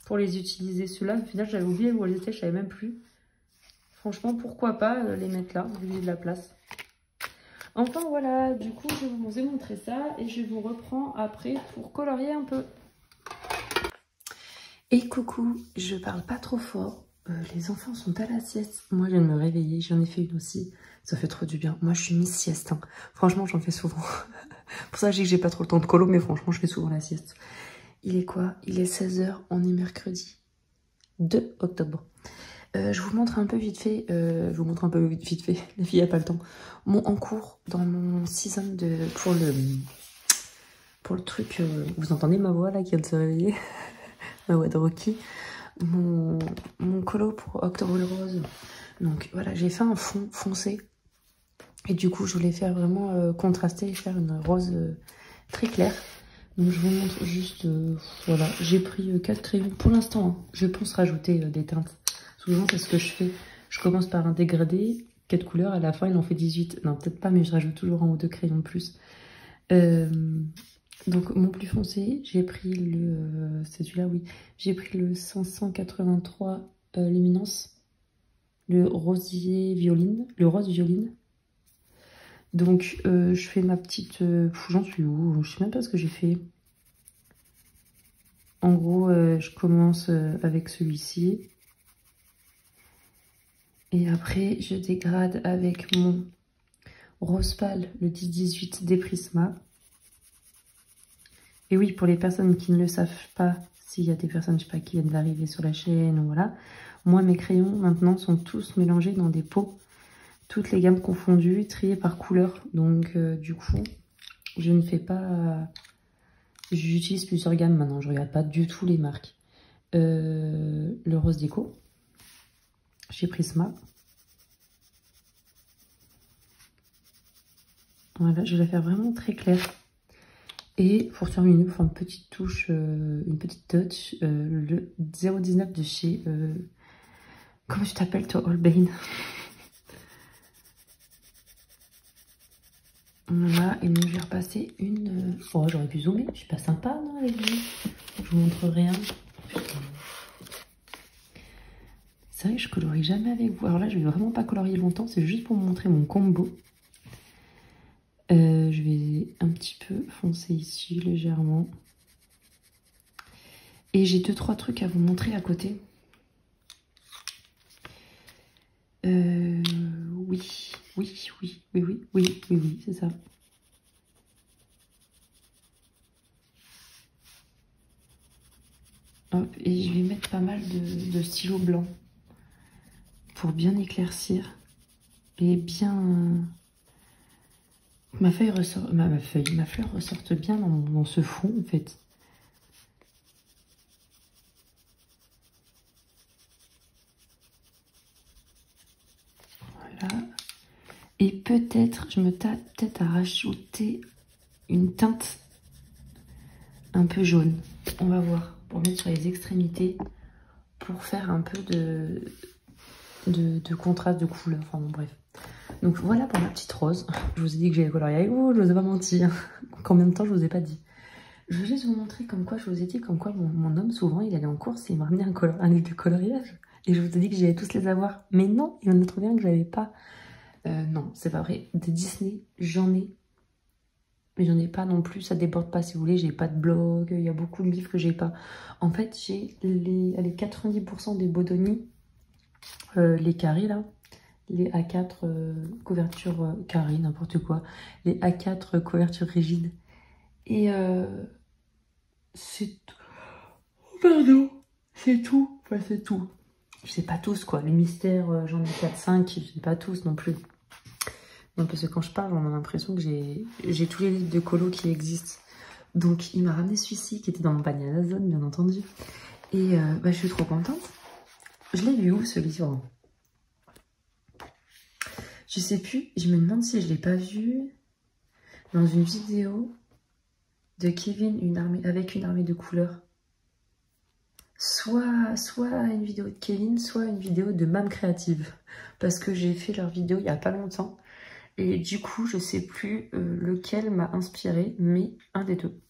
Pour les utiliser. Ceux-là, au final, j'avais oublié où elles étaient, je savais même plus. Franchement, pourquoi pas les mettre là, vu que j'ai de la place. Enfin, voilà, du coup, je vous ai montré ça et je vous reprends après pour colorier un peu. Et coucou, je parle pas trop fort. Les enfants sont à la sieste. Moi, je viens de me réveiller, j'en ai fait une aussi. Ça fait trop du bien. Moi, je suis Miss Sieste. Hein. Franchement, j'en fais souvent. Pour ça, je dis que j'ai pas trop le temps de colo, mais franchement, je fais souvent la sieste. Il est quoi? Il est 16 h, on est mercredi 2 octobre. Je vous montre un peu vite fait, la fille a pas le temps. En cours, dans mon season pour le truc, vous entendez ma voix là qui vient de se réveiller? Ma voix de Rocky. Mon colo pour Octobre Rose. Donc voilà, j'ai fait un fond foncé. Et du coup, je voulais faire vraiment contraster et faire une rose très claire. Donc je vous montre juste, voilà, j'ai pris 4 crayons pour l'instant. Hein. Je pense rajouter des teintes. Souvent, c'est ce que je fais. Je commence par un dégradé, 4 couleurs, à la fin, il en fait 18. Non, peut-être pas, mais je rajoute toujours 1 ou 2 crayons de plus. Donc, mon plus foncé, j'ai pris le... c'est celui-là, oui. J'ai pris le 583 Luminance, le rosier violine, le rose violine. Donc, je fais ma petite... j'en suis où? Je sais même pas ce que j'ai fait. En gros, je commence avec celui-ci. Et après, je dégrade avec mon rose pâle, le 10-18 des Prisma. Et oui, pour les personnes qui ne le savent pas, s'il y a des personnes, je sais pas, qui viennent d'arriver sur la chaîne, ou voilà. Moi, mes crayons, maintenant, sont tous mélangés dans des pots. Toutes les gammes confondues, triées par couleur. Donc, du coup, je ne fais pas... J'utilise plusieurs gammes maintenant, je regarde pas du tout les marques. Le rose déco, chez Prisma. Voilà, je vais la faire vraiment très claire. Et pour terminer, pour faire une petite touche, une petite touch, le 019 de chez... comment tu t'appelles toi, Holbein? Voilà, et donc je vais repasser une... Oh, j'aurais pu zoomer, je suis pas sympa, non, avec vous. Je vous montre rien. C'est vrai que je colorie jamais avec vous. Alors là, je vais vraiment pas colorier longtemps, c'est juste pour vous montrer mon combo. Je vais un petit peu foncer ici, légèrement. Et j'ai 2-3 trucs à vous montrer à côté. Oui. oui, c'est ça. Hop, et je vais mettre pas mal de stylo blanc pour bien éclaircir et bien... ma fleur ressorte bien dans ce fond en fait. Voilà. Et peut-être, je me tâte peut-être à rajouter une teinte un peu jaune. On va voir, pour mettre sur les extrémités, pour faire un peu de contraste de couleur. Enfin bon, bref. Donc voilà pour ma petite rose. Je vous ai dit que j'allais colorier avec vous, je vous ai pas menti. Combien de temps je vous ai pas dit. Je vais juste vous montrer comme quoi, je vous ai dit comme quoi mon homme, souvent, il allait en course et il m'a ramené un livre de coloriage. Et je vous ai dit que j'allais tous les avoir. Mais non, il en a trouvé un que j'avais pas. Non, c'est pas vrai. Des Disney, j'en ai. Mais j'en ai pas non plus, ça déborde pas si vous voulez. J'ai pas de blog, il y a beaucoup de livres que j'ai pas. En fait, j'ai les 90% des Bodoni, les carrés là. Les A4 couvertures carrées, n'importe quoi. Les A4 couvertures rigides. Et c'est tout. Pardon, c'est tout. Enfin, c'est tout. Je sais pas tous quoi. Les mystères, j'en ai 4-5, je sais pas tous non plus. Non, parce que quand je parle, on a l'impression que j'ai tous les livres de colo qui existent. Donc il m'a ramené celui-ci qui était dans mon panier Amazon, bien entendu. Et bah, je suis trop contente. Je l'ai vu où ce livre? Je sais plus, je me demande si je l'ai pas vu dans une vidéo de Kevin, avec une armée de couleurs. Soit une vidéo de Kevin, soit une vidéo de Mam Créative. Parce que j'ai fait leur vidéo il y a pas longtemps. Et du coup, je sais plus lequel m'a inspiré, mais un des deux.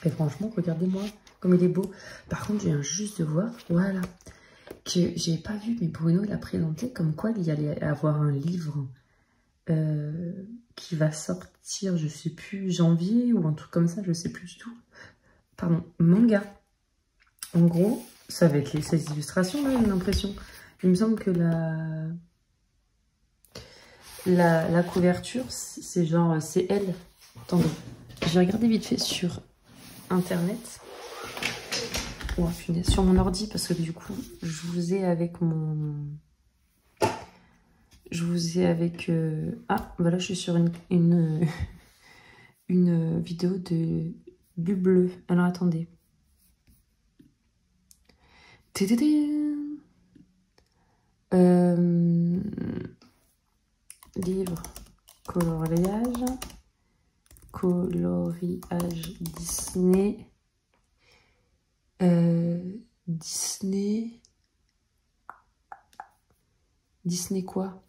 Et franchement, regardez-moi comme il est beau. Par contre, je viens juste de voir, voilà, que j'ai pas vu, mais Bruno l'a présenté comme quoi il y allait avoir un livre qui va sortir, je sais plus, janvier ou un truc comme ça, je sais plus du tout. Pardon, manga. En gros, ça va être ces illustrations là, j'ai l'impression. Il me semble que la couverture, c'est genre, c'est elle. Attendez, je vais regarder vite fait sur internet. Oh, punaise, sur mon ordi, parce que du coup, je vous ai avec mon... Je vous ai avec... Ah, voilà, je suis sur une vidéo de du bleu. Alors, attendez. Livre coloriage Disney. Disney quoi?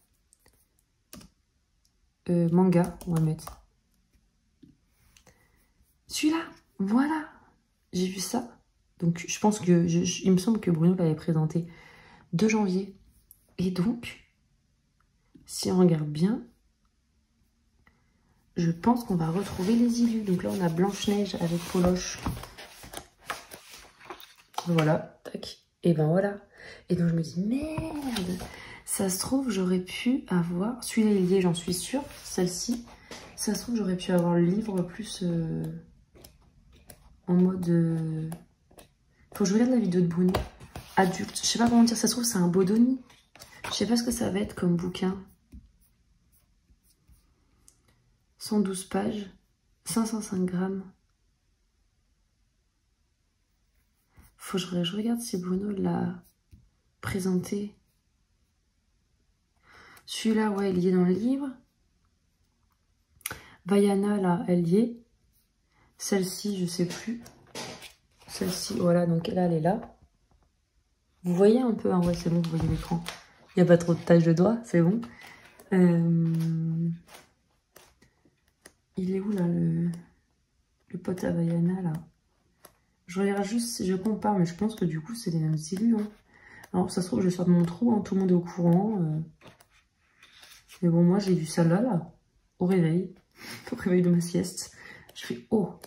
Manga, on va mettre. Celui-là, voilà. J'ai vu ça. Donc, je pense que... il me semble que Bruno l'avait présenté 2 janvier. Et donc, si on regarde bien, je pense qu'on va retrouver les illus. Donc là, on a Blanche-Neige avec Poloche. Voilà, tac. Et ben voilà. Et donc, je me dis, merde, ça se trouve, j'aurais pu avoir... Celui-là, il y est, j'en suis sûre. Celle-ci, ça se trouve, j'aurais pu avoir le livre plus en mode... Faut que je regarde la vidéo de Bruno. Adulte. Je sais pas comment dire, ça se trouve, c'est un Bodoni. Je sais pas ce que ça va être comme bouquin. 112 pages. 505 grammes. Faut que je regarde si Bruno l'a présenté. Celui-là, ouais, il y est dans le livre. Vaiana, là, elle y est. Celle-ci, je sais plus. Celle-ci, voilà, donc là, elle est là. Vous voyez un peu, hein, ouais, c'est bon, vous voyez l'écran. Il n'y a pas trop de taches de doigts, c'est bon. Il est où, là, le pote à Vaiana, là? Je regarde juste si je compare, mais je pense que du coup, c'est les mêmes illus. Hein. Alors, ça se trouve, je sors de mon trou, hein, tout le monde est au courant. Mais bon, moi, j'ai vu ça là, au réveil de ma sieste. Je fais, oh,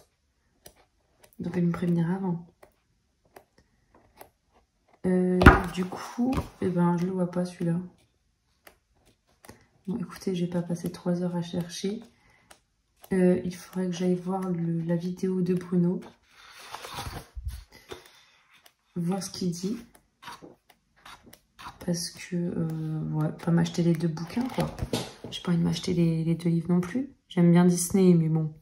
donc elle me prévenir avant. Du coup, eh ben, je le vois pas celui-là. Bon, écoutez, je vais pas passer 3 heures à chercher. Il faudrait que j'aille voir la vidéo de Bruno. Voir ce qu'il dit. Parce que, ouais, pas m'acheter les 2 bouquins, quoi. J'ai pas envie de m'acheter les 2 livres non plus. J'aime bien Disney, mais bon.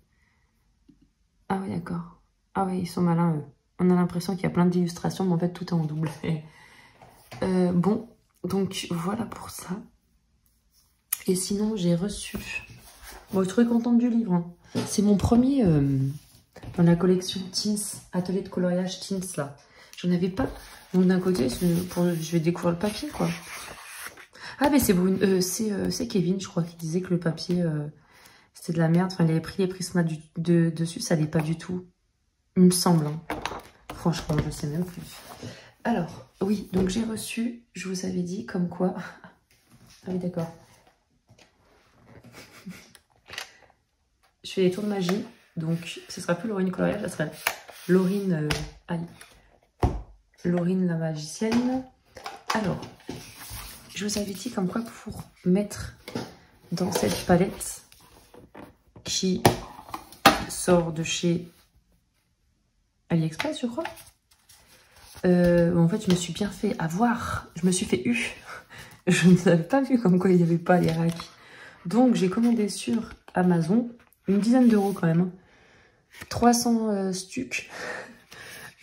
Ah oui, d'accord. Ah oui, ils sont malins, eux. On a l'impression qu'il y a plein d'illustrations, mais en fait, tout est en double. Bon, donc voilà pour ça. Et sinon, j'ai reçu... Bon, je suis très contente du livre. Hein. C'est mon premier dans la collection Teens, atelier de coloriage Teens, là. J'en avais pas. Donc d'un côté, je vais découvrir le papier, quoi. Ah, mais c'est Kevin, je crois, qui disait que le papier, c'était de la merde. Enfin, il avait pris les prismas dessus, ça l'est pas du tout. Il me semble. Hein. Franchement, je sais même plus. Alors, oui, donc j'ai reçu, je vous avais dit, comme quoi... Ah oui, d'accord. Je fais les tours de magie, donc ce sera plus Laurine coloriage, ça sera Laurine... Laurine la magicienne. Alors, je vous avais dit comme quoi pour mettre dans cette palette qui sort de chez AliExpress, je crois. En fait, je me suis bien fait avoir. Je me suis fait eu. Je ne savais pas vu comme quoi il n'y avait pas les racks. Donc, j'ai commandé sur Amazon une dizaine d'euros quand même. 300 stucs.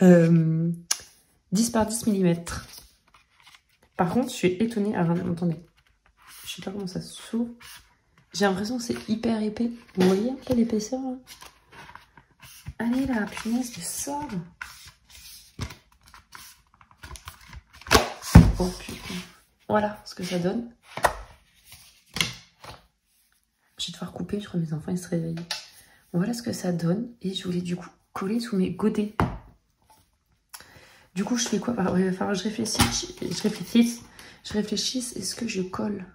10 par 10 mm. Par contre, je suis étonnée. Ah, attendez. Je sais pas comment ça s'ouvre. J'ai l'impression que c'est hyper épais. Vous voyez un peu l'épaisseur là? Allez là, punaise, je sors. Oh putain. Voilà ce que ça donne. Je vais devoir couper, je crois que mes enfants ils se réveillent. Voilà ce que ça donne. Et je voulais du coup coller sous mes godets. Du coup, je fais quoi? Alors, il va falloir que je réfléchisse. Est-ce que je colle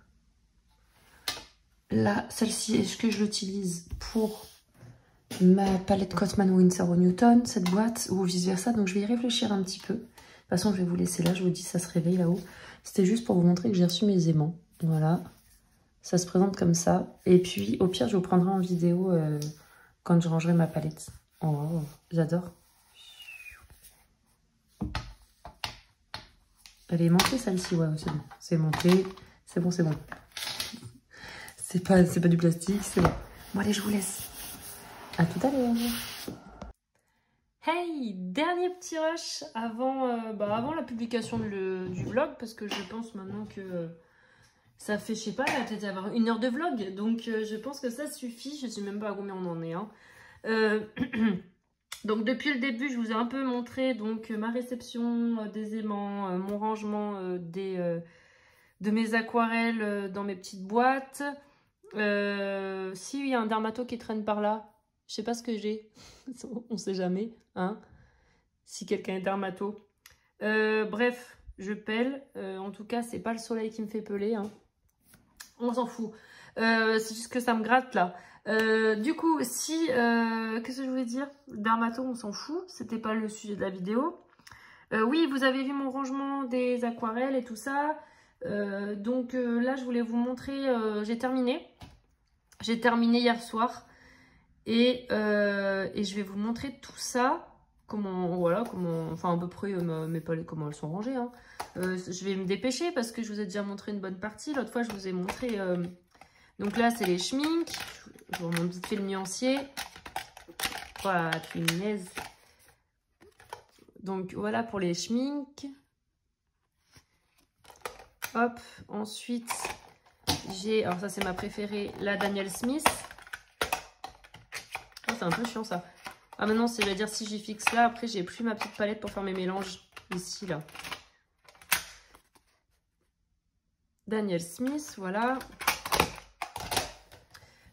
là, celle-ci, est-ce que je l'utilise pour ma palette Cotman Winsor Newton, cette boîte, ou vice versa? Donc, je vais y réfléchir un petit peu. De toute façon, je vais vous laisser là. Je vous dis, ça se réveille là-haut. C'était juste pour vous montrer que j'ai reçu mes aimants. Voilà. Ça se présente comme ça. Et puis, au pire, je vous prendrai en vidéo quand je rangerai ma palette. Oh, j'adore. Elle est montée celle-ci, ouais, c'est bon. C'est monté, c'est bon, c'est bon. C'est pas du plastique, c'est bon. Bon, allez, je vous laisse. À tout à l'heure. Hey, dernier petit rush avant la publication du vlog, parce que je pense maintenant que ça fait, je sais pas, il va peut-être y avoir 1 heure de vlog. Donc, je pense que ça suffit. Je sais même pas à combien on en est. Hein. Donc depuis le début, je vous ai un peu montré donc ma réception des aimants, mon rangement de mes aquarelles dans mes petites boîtes. Si il y a un dermato qui traîne par là, je sais pas ce que j'ai, on sait jamais, hein. Si quelqu'un est dermato. Bref, je pèle. En tout cas, c'est pas le soleil qui me fait peler, hein. On s'en fout. C'est juste que ça me gratte là. Du coup, si... qu'est-ce que je voulais dire? Dermato, on s'en fout. C'était pas le sujet de la vidéo. Oui, vous avez vu mon rangement des aquarelles et tout ça. Donc là, je voulais vous montrer... j'ai terminé. J'ai terminé hier soir. Et je vais vous montrer tout ça. Enfin à peu près mes palettes, comment elles sont rangées. Hein. Je vais me dépêcher parce que je vous ai déjà montré une bonne partie. L'autre fois, je vous ai montré... donc là, c'est les schminks. Je vous remonte vite fait le nuancier. Voilà, punaise. Donc voilà pour les schminks. Hop, ensuite, j'ai... Alors ça, c'est ma préférée, la Daniel Smith. Oh, c'est un peu chiant ça. Ah maintenant, c'est, je vais dire, si j'y fixe là, après, j'ai plus ma petite palette pour faire mes mélanges. Ici, là. Daniel Smith, voilà.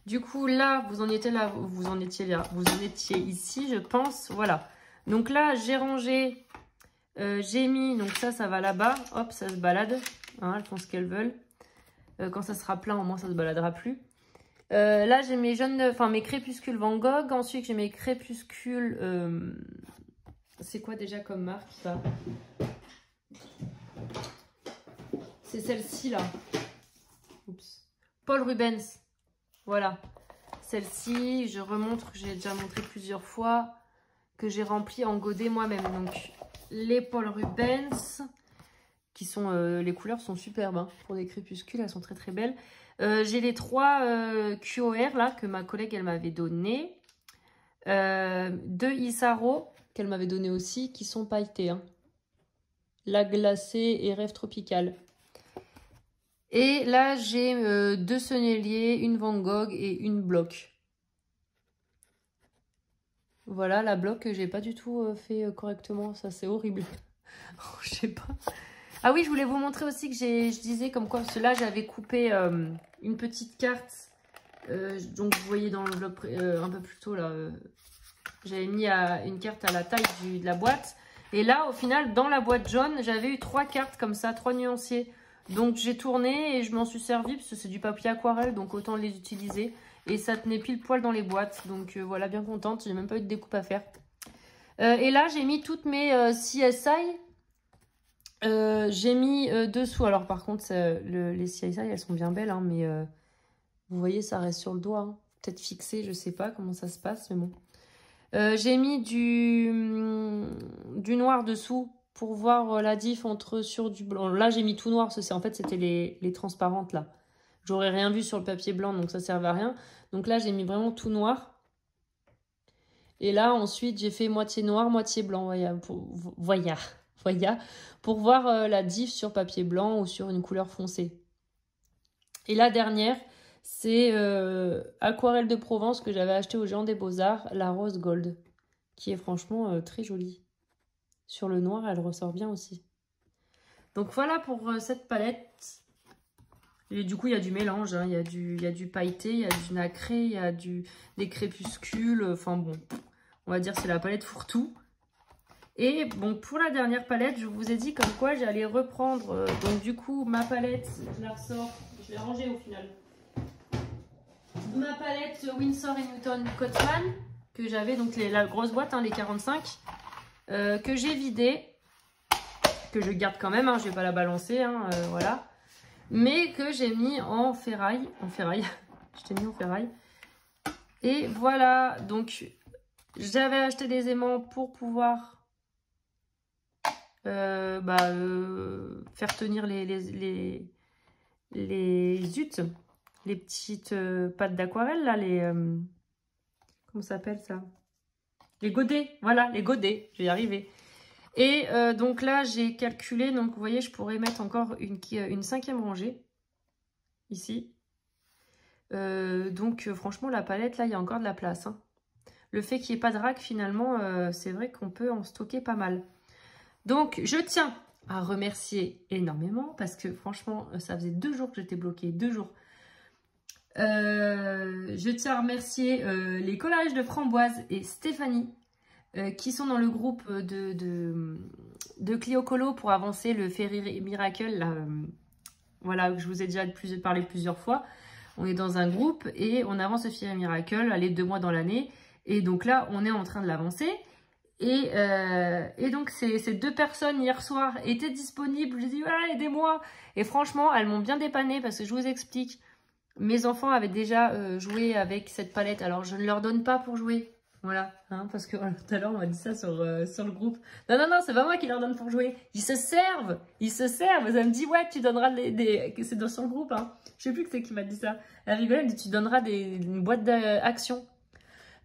Du coup, là, vous en étiez ici, je pense. Voilà. Donc là, j'ai rangé, j'ai mis, donc ça va là-bas. Hop, ça se balade. Hein, elles font ce qu'elles veulent. Quand ça sera plein, au moins, ça se baladera plus. Là, j'ai mes mes crépuscules Van Gogh. Ensuite, j'ai mes crépuscules... c'est quoi déjà comme marque, ça? C'est celle-ci, là. Oups. Paul Rubens. Voilà. Celle-ci, je remontre, que j'ai déjà montré plusieurs fois, que j'ai rempli en godet moi-même. Donc, les Paul Rubens, qui sont, les couleurs sont superbes. Hein. Pour des crépuscules, elles sont très très belles. J'ai les 3 QOR là, que ma collègue, elle m'avait donné. 2 Isaro, qu'elle m'avait donné aussi, qui sont pailletés. Hein. La glacée et rêve tropical. Et là, j'ai 2 Sennelier, une Van Gogh et une Bloch. Voilà, la Bloch que j'ai pas du tout fait correctement. Ça, c'est horrible. Je sais pas. Ah oui, je voulais vous montrer aussi que je disais comme quoi, parce que là, j'avais coupé une petite carte. Donc, vous voyez dans l'enveloppe un peu plus tôt, là, j'avais mis une carte à la taille de la boîte. Et là, au final, dans la boîte jaune, j'avais eu 3 cartes comme ça, 3 nuanciers. Donc, j'ai tourné et je m'en suis servi parce que c'est du papier aquarelle, donc autant les utiliser. Et ça tenait pile poil dans les boîtes. Donc, voilà, bien contente. J'ai même pas eu de découpe à faire. Et là, j'ai mis toutes mes CSI. J'ai mis dessous. Alors, par contre, les CSI, elles sont bien belles. Hein, mais vous voyez, ça reste sur le doigt. Hein. Peut-être fixé, je sais pas comment ça se passe, mais bon. J'ai mis du noir dessous pour voir la diff entre sur du blanc. Là, j'ai mis tout noir. En fait, c'était les transparentes, là. J'aurais rien vu sur le papier blanc, donc ça ne servait à rien. Donc là, j'ai mis vraiment tout noir. Et là, ensuite, j'ai fait moitié noir, moitié blanc. Pour voir la diff sur papier blanc ou sur une couleur foncée. Et la dernière, c'est Aquarelle de Provence que j'avais acheté au Géant des Beaux-Arts, la rose gold, qui est franchement très jolie. Sur le noir, elle ressort bien aussi. Donc voilà pour cette palette. Et du coup, il y a du mélange, hein. Il y a du pailleté, il y a du nacré, il y a des crépuscules. Enfin bon, on va dire c'est la palette fourre-tout. Et bon, pour la dernière palette, je vous ai dit comme quoi j'allais reprendre. Donc du coup, ma palette, je la ressors. Je l'ai rangée au final. Ma palette Winsor & Newton Cotman, que j'avais, donc la grosse boîte, hein, les 45, que j'ai vidée, que je garde quand même, hein, je ne vais pas la balancer, hein, voilà. Mais que j'ai mis en ferraille, je t'ai mis en ferraille. Et voilà, donc j'avais acheté des aimants pour pouvoir faire tenir les zut, les petites pâtes d'aquarelle, là, comment ça s'appelle ça? Les godets, voilà, les godets, je vais y arriver. Et donc là, j'ai calculé, donc vous voyez, je pourrais mettre encore une 5e rangée, ici. Donc franchement, la palette, là, il y a encore de la place. Hein. Le fait qu'il n'y ait pas de rack, finalement, c'est vrai qu'on peut en stocker pas mal. Donc, je tiens à remercier énormément, parce que franchement, ça faisait 2 jours que j'étais bloquée, 2 jours. Je tiens à remercier les collages de Framboise et Stéphanie, qui sont dans le groupe de Clio Colo pour avancer le Fairy Miracle, là, voilà, que je vous ai déjà parlé plusieurs fois. On est dans un groupe et on avance le Fairy Miracle, allez, 2 mois dans l'année. Et donc là, on est en train de l'avancer. Et donc, ces 2 personnes hier soir étaient disponibles. J'ai dit, ouais, aidez-moi. Et franchement, elles m'ont bien dépannée parce que je vous explique. Mes enfants avaient déjà joué avec cette palette. Alors, je ne leur donne pas pour jouer. Voilà, hein, parce que tout à l'heure, on m'a dit ça sur le groupe. Non, non, non, c'est pas moi qui leur donne pour jouer. Ils se servent. Ils se servent. Elle me dit, ouais, tu donneras c'est sur le groupe, hein. Je sais plus que c'est qui m'a dit ça. Elle rigolait, elle me dit, tu donneras une boîte d'action.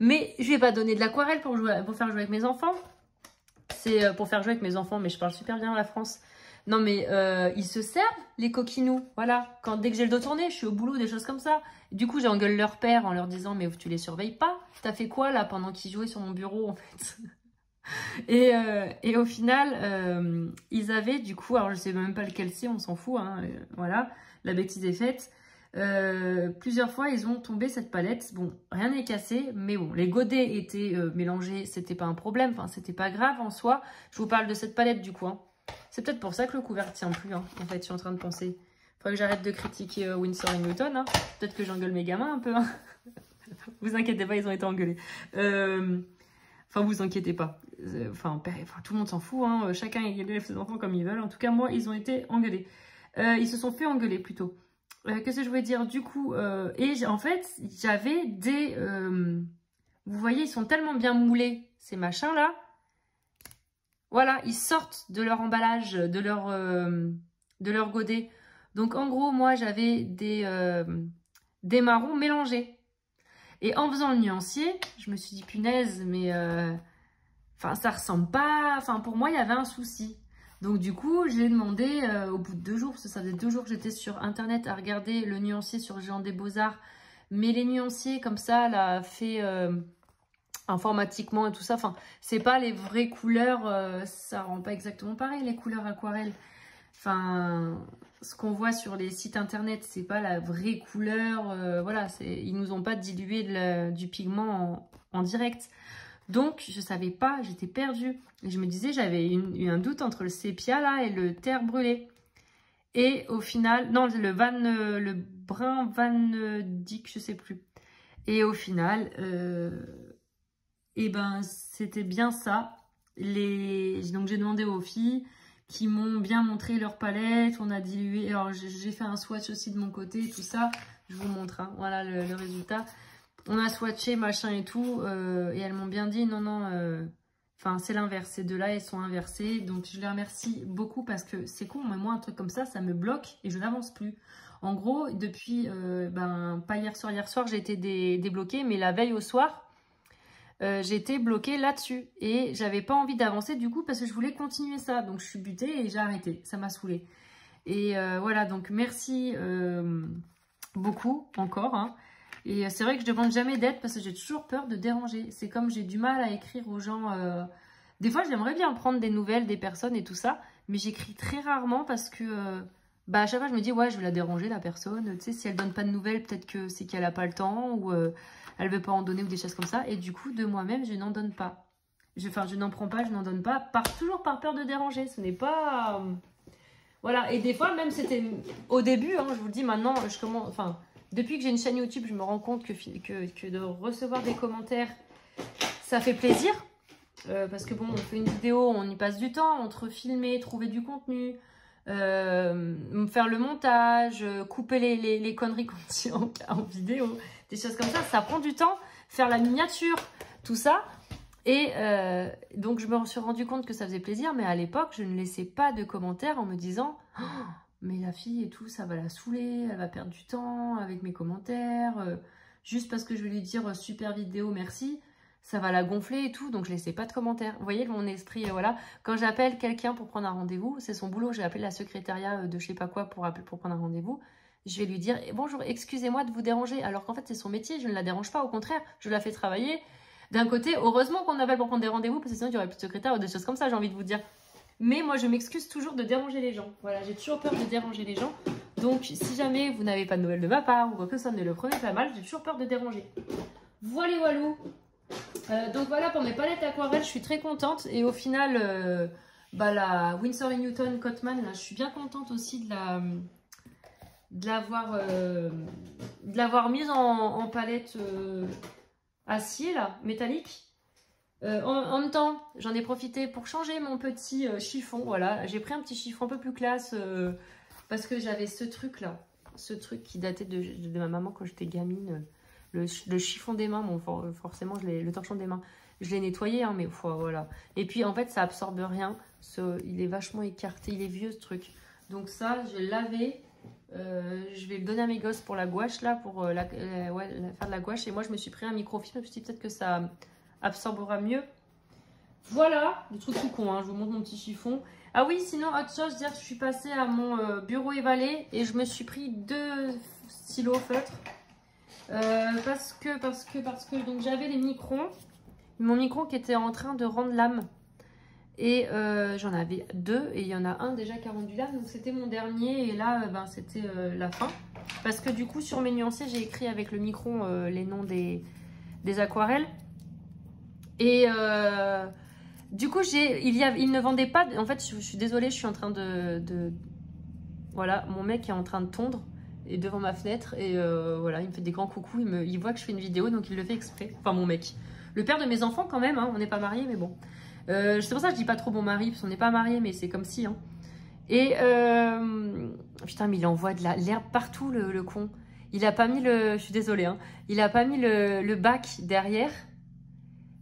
Mais je vais pas donner de l'aquarelle pour faire jouer avec mes enfants. C'est pour faire jouer avec mes enfants, mais je parle super bien la France. Non, mais ils se servent, les coquinous. Voilà. Dès que j'ai le dos tourné, je suis au boulot, des choses comme ça. Du coup, j'engueule leur père en leur disant, mais tu les surveilles pas? T'as fait quoi, là, pendant qu'ils jouaient sur mon bureau, en fait? Et au final, ils avaient, du coup, alors je sais même pas lequel c'est, on s'en fout, hein, voilà. La bêtise est faite. Plusieurs fois, ils ont tombé cette palette. Bon, rien n'est cassé, mais bon, les godets étaient mélangés, c'était pas un problème, enfin, c'était pas grave en soi. Je vous parle de cette palette, du coup, hein. C'est peut-être pour ça que le couvercle tient plus, hein, en fait, je suis en train de penser. Faudrait que j'arrête de critiquer Winsor & Newton, hein. Peut-être que j'engueule mes gamins un peu, hein. Vous inquiétez pas, ils ont été engueulés. Enfin, vous inquiétez pas. Enfin, tout le monde s'en fout, hein. Chacun élève ses enfants comme ils veulent. En tout cas, moi, ils ont été engueulés. Ils se sont fait engueuler, plutôt. Qu'est-ce que je voulais dire du coup en fait, j'avais des... vous voyez, ils sont tellement bien moulés, ces machins-là. Voilà, ils sortent de leur emballage, de leur godet. Donc, en gros, moi, j'avais des marrons mélangés. Et en faisant le nuancier, je me suis dit, punaise, mais... Enfin, ça ressemble pas... Enfin, pour moi, il y avait un souci. Donc, du coup, j'ai demandé, au bout de 2 jours, parce que ça faisait 2 jours que j'étais sur Internet à regarder le nuancier sur Géant des Beaux-Arts. Mais les nuanciers, comme ça, là, fait... informatiquement et tout ça, enfin, c'est pas les vraies couleurs, ça rend pas exactement pareil, les couleurs aquarelles. Enfin, ce qu'on voit sur les sites internet, c'est pas la vraie couleur, voilà, ils nous ont pas dilué du pigment en direct. Donc, je savais pas, j'étais perdue. Et je me disais, j'avais eu un doute entre le sépia, là, et le terre brûlée. Et au final, non, le brun Van Dyck, je sais plus. Et au final... et ben, c'était bien ça. Donc, j'ai demandé aux filles qui m'ont bien montré leur palette. On a dilué. Alors, j'ai fait un swatch aussi de mon côté, tout ça. Je vous montre, hein. Voilà le résultat. On a swatché, machin et tout. Et elles m'ont bien dit, non, non. Enfin, c'est l'inverse. Ces deux-là, elles sont inversées. Donc, je les remercie beaucoup parce que c'est con. Mais moi, un truc comme ça me bloque et je n'avance plus. En gros, depuis, pas hier soir, j'ai été débloquée. Mais la veille au soir... j'étais bloquée là-dessus et j'avais pas envie d'avancer du coup parce que je voulais continuer ça, donc je suis butée et j'ai arrêté, ça m'a saoulée. Et voilà, donc merci beaucoup encore, hein. Et c'est vrai que je demande jamais d'aide parce que j'ai toujours peur de déranger. C'est comme j'ai du mal à écrire aux gens, des fois j'aimerais bien prendre des nouvelles des personnes et tout ça, mais j'écris très rarement parce que à chaque fois je me dis ouais, je vais la déranger la personne, tu sais, si elle donne pas de nouvelles, peut-être que c'est qu'elle a pas le temps ou elle veut pas en donner ou des choses comme ça. Et du coup, de moi-même, je n'en donne pas. Enfin, je n'en prends pas, je n'en donne pas. Toujours par peur de déranger. Ce n'est pas... Voilà. Et des fois, même c'était... Au début, hein, je vous le dis maintenant, je commence... Enfin, depuis que j'ai une chaîne YouTube, je me rends compte que de recevoir des commentaires, ça fait plaisir. Parce que bon, on fait une vidéo, on y passe du temps entre filmer, trouver du contenu... faire le montage, couper les conneries qu'on dit en vidéo, des choses comme ça prend du temps, faire la miniature, tout ça. Et donc je me suis rendu compte que ça faisait plaisir, mais à l'époque je ne laissais pas de commentaires en me disant oh, mais la fille et tout, ça va la saouler, elle va perdre du temps avec mes commentaires, juste parce que je vais lui dire super vidéo, merci. Ça va la gonfler et tout, donc je laissais pas de commentaires. Vous voyez mon esprit, voilà. Quand j'appelle quelqu'un pour prendre un rendez-vous, c'est son boulot. J'ai appelé la secrétariat de je sais pas quoi pour prendre un rendez-vous. Je vais lui dire bonjour, excusez-moi de vous déranger. Alors qu'en fait, c'est son métier, je ne la dérange pas, au contraire, je la fais travailler. D'un côté, heureusement qu'on appelle pour prendre des rendez-vous, parce que sinon il y aurait plus de secrétaire ou des choses comme ça, j'ai envie de vous dire. Mais moi, je m'excuse toujours de déranger les gens. Voilà, j'ai toujours peur de déranger les gens. Donc, si jamais vous n'avez pas de nouvelles de ma part ou quoi que ce soit, ne le prenez pas mal, j'ai toujours peur de déranger. Voilà, walou. Donc voilà pour mes palettes aquarelles, je suis très contente et au final la Winsor & Newton Cotman, là, je suis bien contente aussi de l'avoir mise en palette acier là, métallique. En même temps, j'en ai profité pour changer mon petit chiffon, voilà, j'ai pris un petit chiffon un peu plus classe parce que j'avais ce truc là, ce truc qui datait de ma maman quand j'étais gamine. Le chiffon des mains, bon, forcément, le torchon des mains, je l'ai nettoyé, hein, mais voilà. Et puis, en fait, ça absorbe rien. Il est vachement écarté, il est vieux, ce truc. Donc ça, je vais le laver. Je vais le donner à mes gosses pour la gouache, là, pour faire de la gouache. Et moi, je me suis pris un microfibre. Je me suis dit peut-être que ça absorbera mieux. Voilà, le truc tout con, hein. Je vous montre mon petit chiffon. Ah oui, sinon, autre chose, dire que je suis passée à mon bureau évalé et je me suis pris 2 stylos feutres. Parce que donc j'avais les microns, mon micron qui était en train de rendre l'âme et j'en avais 2 et il y en a un déjà qui a rendu l'âme, donc c'était mon dernier et là c'était la fin parce que du coup sur mes nuanciers j'ai écrit avec le micron les noms des aquarelles et du coup il ne vendait pas, en fait je suis désolée, je suis en train voilà, mon mec est en train de tondre et devant ma fenêtre et voilà, il me fait des grands coucous, il voit que je fais une vidéo donc il le fait exprès, enfin mon mec, le père de mes enfants quand même, hein, on n'est pas mariés mais bon, c'est pour ça que je dis pas trop mon mari parce qu'on n'est pas mariés mais c'est comme si, hein. Et Putain, mais il envoie de l'herbe partout, le con. Il a pas mis le... Je suis désolée, hein. Il a pas mis le bac derrière.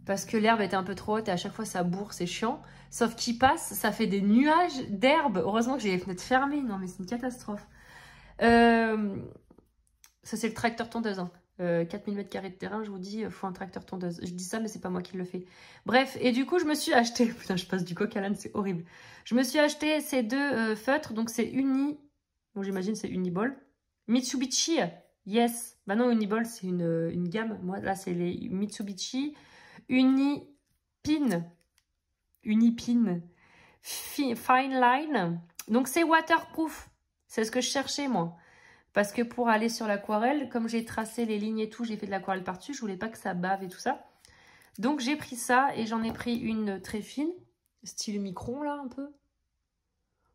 Parce que l'herbe était un peu trop haute et à chaque fois ça bourre, c'est chiant. Sauf qu'il passe, ça fait des nuages d'herbe. Heureusement que j'ai les fenêtres fermées. Non, mais c'est une catastrophe. Ça, c'est le tracteur tondeuse. Hein. 4000 m² de terrain, je vous dis, il faut un tracteur tondeuse. Je dis ça, mais c'est pas moi qui le fais. Bref, et du coup, je me suis acheté... Putain, je passe du coq à l'âne, c'est horrible. Je me suis acheté ces deux feutres. Donc, c'est Bon, j'imagine c'est Uniball. Mitsubishi, yes. Bah non, Uniball, c'est une gamme. Moi, là, c'est les Mitsubishi Unipin. Fine Line. Donc, c'est waterproof. C'est ce que je cherchais, moi. Parce que pour aller sur l'aquarelle, comme j'ai tracé les lignes et tout, j'ai fait de l'aquarelle par-dessus, je voulais pas que ça bave et tout ça. Donc, j'ai pris ça et j'en ai pris une très fine. Style micron, là, un peu.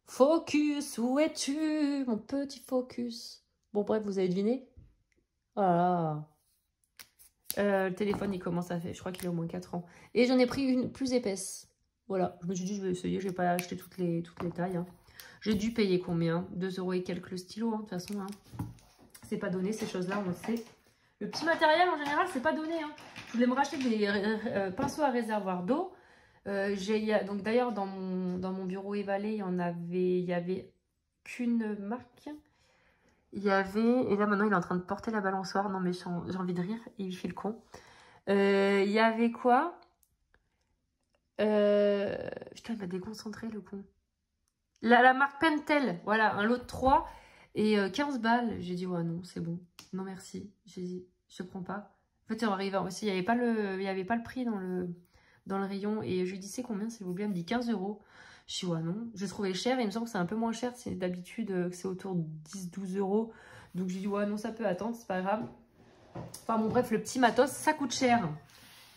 Focus, où es-tu, mon petit focus? Bon, bref, vous avez deviné? Voilà. Le téléphone, il commence à faire, je crois qu'il a au moins 4 ans. Et j'en ai pris une plus épaisse. Voilà, je me suis dit, je vais essayer, je vais pas acheter toutes les tailles. Hein. J'ai dû payer combien? 2 € et quelques le stylo, hein, de toute façon. Hein. C'est pas donné, ces choses-là, on le sait. Le petit matériel, en général, c'est pas donné. Hein. Je voulais me racheter des pinceaux à réservoir d'eau. Donc d'ailleurs, dans mon bureau évalé, il y avait qu'une marque. Et là maintenant il est en train de porter la balançoire. Non mais j'ai envie de rire, il fait le con. Il y avait quoi? Putain, il m'a déconcentré le con. La marque Pentel, voilà, un lot de 3 et 15 balles. J'ai dit ouais non, c'est bon. Non merci. J'ai dit, je prends pas. En fait, on arrive aussi, il n'y avait pas le prix dans le rayon. Et je lui dis c'est combien s'il vous plaît? Elle me dit 15 €. Je dis ouais non, j'ai trouvé cher et il me semble que c'est un peu moins cher. C'est d'habitude que c'est autour de 10-12 €. Donc j'ai dit ouais non, ça peut attendre, c'est pas grave. Enfin bon bref, le petit matos, ça coûte cher.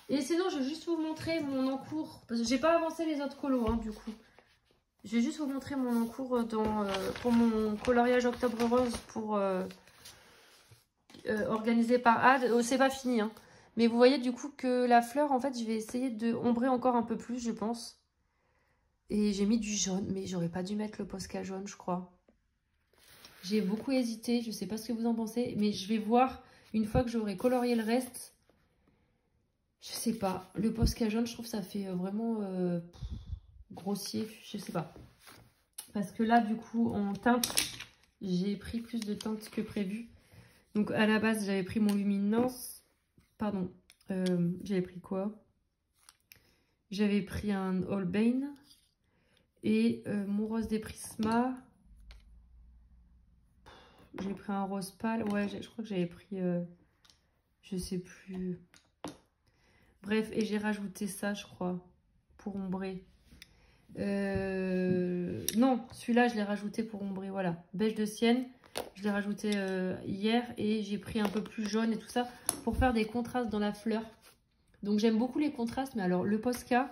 Et sinon, je vais juste vous montrer mon encours. Parce que j'ai pas avancé les autres colos hein, du coup. Je vais juste vous montrer mon encours pour mon coloriage Octobre Rose pour organisé par Ad. Oh, c'est pas fini hein. Mais vous voyez du coup que la fleur, en fait, je vais essayer de ombrer encore un peu plus, je pense. Et j'ai mis du jaune, mais j'aurais pas dû mettre le Posca jaune, je crois. J'ai beaucoup hésité, je sais pas ce que vous en pensez, mais je vais voir une fois que j'aurai colorié le reste. Je sais pas, le Posca jaune, je trouve que ça fait vraiment grossier, je sais pas. Parce que là, du coup, en teinte, j'ai pris plus de teinte que prévu. Donc à la base, j'avais pris mon luminance. Pardon, j'avais pris quoi? J'avais pris un Holbein et mon rose des Prisma. J'ai pris un rose pâle. Ouais, je crois que j'avais pris... je sais plus. Bref, et j'ai rajouté ça, je crois, pour ombrer. Non, celui-là, je l'ai rajouté pour ombrer. Voilà, beige de Sienne. Je l'ai rajouté hier et j'ai pris un peu plus jaune et tout ça pour faire des contrastes dans la fleur. Donc j'aime beaucoup les contrastes, mais alors le Posca,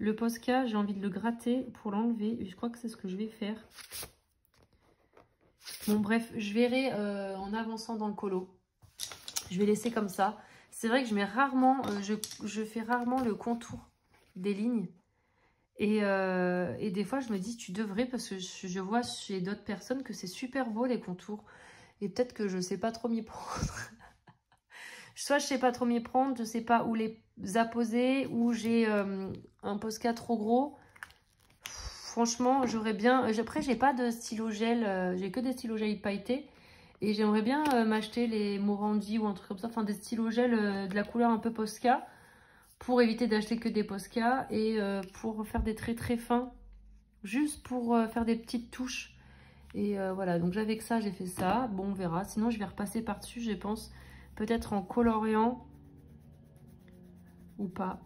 j'ai envie de le gratter pour l'enlever. Je crois que c'est ce que je vais faire. Bon bref, je verrai en avançant dans le colo. Je vais laisser comme ça. C'est vrai que je mets rarement, je fais rarement le contour des lignes. Et des fois, je me dis, tu devrais, parce que je vois chez d'autres personnes que c'est super beau les contours. Et peut-être que je ne sais pas trop m'y prendre. Soit je ne sais pas trop m'y prendre, je ne sais pas où les apposer, ou j'ai un Posca trop gros. Franchement, j'aurais bien... Après, j'ai pas de stylo gel, j'ai que des stylos gel pailletés. Et j'aimerais bien m'acheter les Morandi ou un truc comme ça, enfin des stylos gel de la couleur un peu Posca. Pour éviter d'acheter que des Posca et pour faire des traits très fins, juste pour faire des petites touches. Et voilà, donc j'avais que ça, j'ai fait ça. Bon, on verra. Sinon, je vais repasser par-dessus, je pense. Peut-être en coloriant ou pas.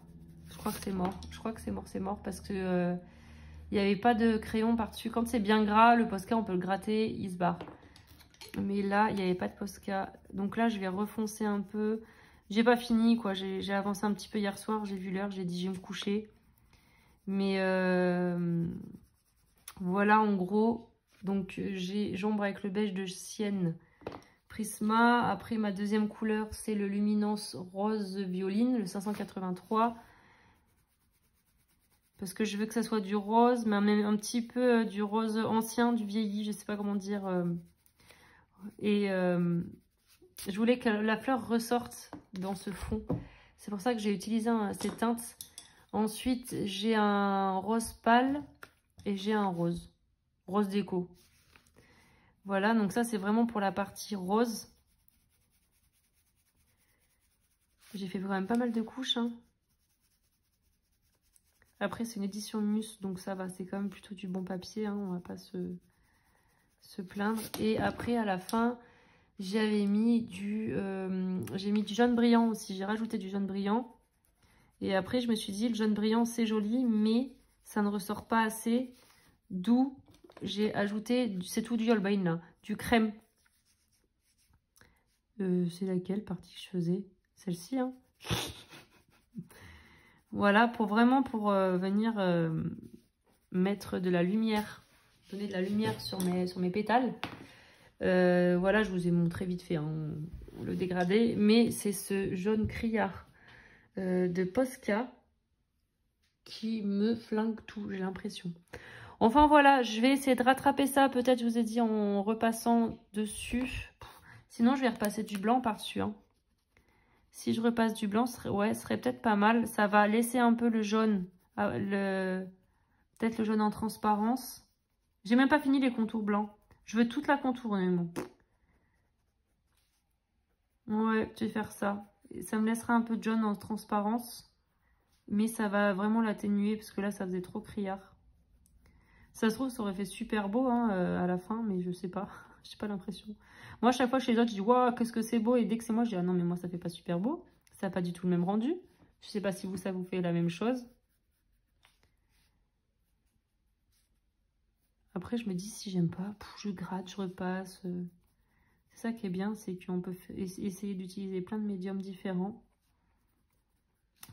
Je crois que c'est mort. Je crois que c'est mort parce que il n'y avait pas de crayon par-dessus. Quand c'est bien gras, le Posca, on peut le gratter, il se barre. Mais là, il n'y avait pas de Posca. Donc là, je vais refoncer un peu. J'ai pas fini quoi, j'ai avancé un petit peu hier soir, j'ai vu l'heure, j'ai dit je vais me coucher. Mais voilà en gros, donc j'ombre avec le beige de Sienne Prisma. Après ma deuxième couleur c'est le Luminance Rose Violine, le 583. Parce que je veux que ça soit du rose, mais même un petit peu du rose ancien, du vieilli, je sais pas comment dire. Et je voulais que la fleur ressorte dans ce fond. C'est pour ça que j'ai utilisé ces teintes. Ensuite, j'ai un rose pâle et j'ai un rose. Rose déco. Voilà, donc ça c'est vraiment pour la partie rose. J'ai fait quand même pas mal de couches. Hein. Après, c'est une édition Mus, donc ça va, c'est quand même plutôt du bon papier. Hein, on va pas se plaindre. Et après, à la fin, j'avais mis j'ai mis du jaune brillant aussi. J'ai rajouté du jaune brillant. Et après, je me suis dit, le jaune brillant, c'est joli, mais ça ne ressort pas assez. D'où j'ai ajouté, c'est tout du Holbein là, du crème. C'est laquelle partie que je faisais? Celle-ci, hein. Voilà, pour venir mettre de la lumière, donner de la lumière sur mes pétales. Voilà, je vous ai montré vite fait hein, le dégradé, mais c'est ce jaune criard de Posca qui me flingue tout, j'ai l'impression. Enfin voilà, je vais essayer de rattraper ça, peut-être je vous ai dit en repassant dessus. Sinon je vais repasser du blanc par-dessus. Hein. Si je repasse du blanc, ce serait peut-être pas mal. Ça va laisser un peu le jaune, peut-être le jaune en transparence. J'ai même pas fini les contours blancs. Je veux toute la contour, honnêtement. Ouais, je vais faire ça. Ça me laissera un peu de jaune en transparence. Mais ça va vraiment l'atténuer parce que là, ça faisait trop criard. Ça se trouve, ça aurait fait super beau hein, à la fin, mais je sais pas. J'ai pas l'impression. Moi, à chaque fois chez les autres, je dis waouh, qu'est-ce que c'est beau. Et dès que c'est moi, je dis ah non, mais moi, ça fait pas super beau. Ça n'a pas du tout le même rendu. Je sais pas si vous, ça vous fait la même chose. Après, je me dis si j'aime pas, je gratte, je repasse. C'est ça qui est bien, c'est qu'on peut essayer d'utiliser plein de médiums différents.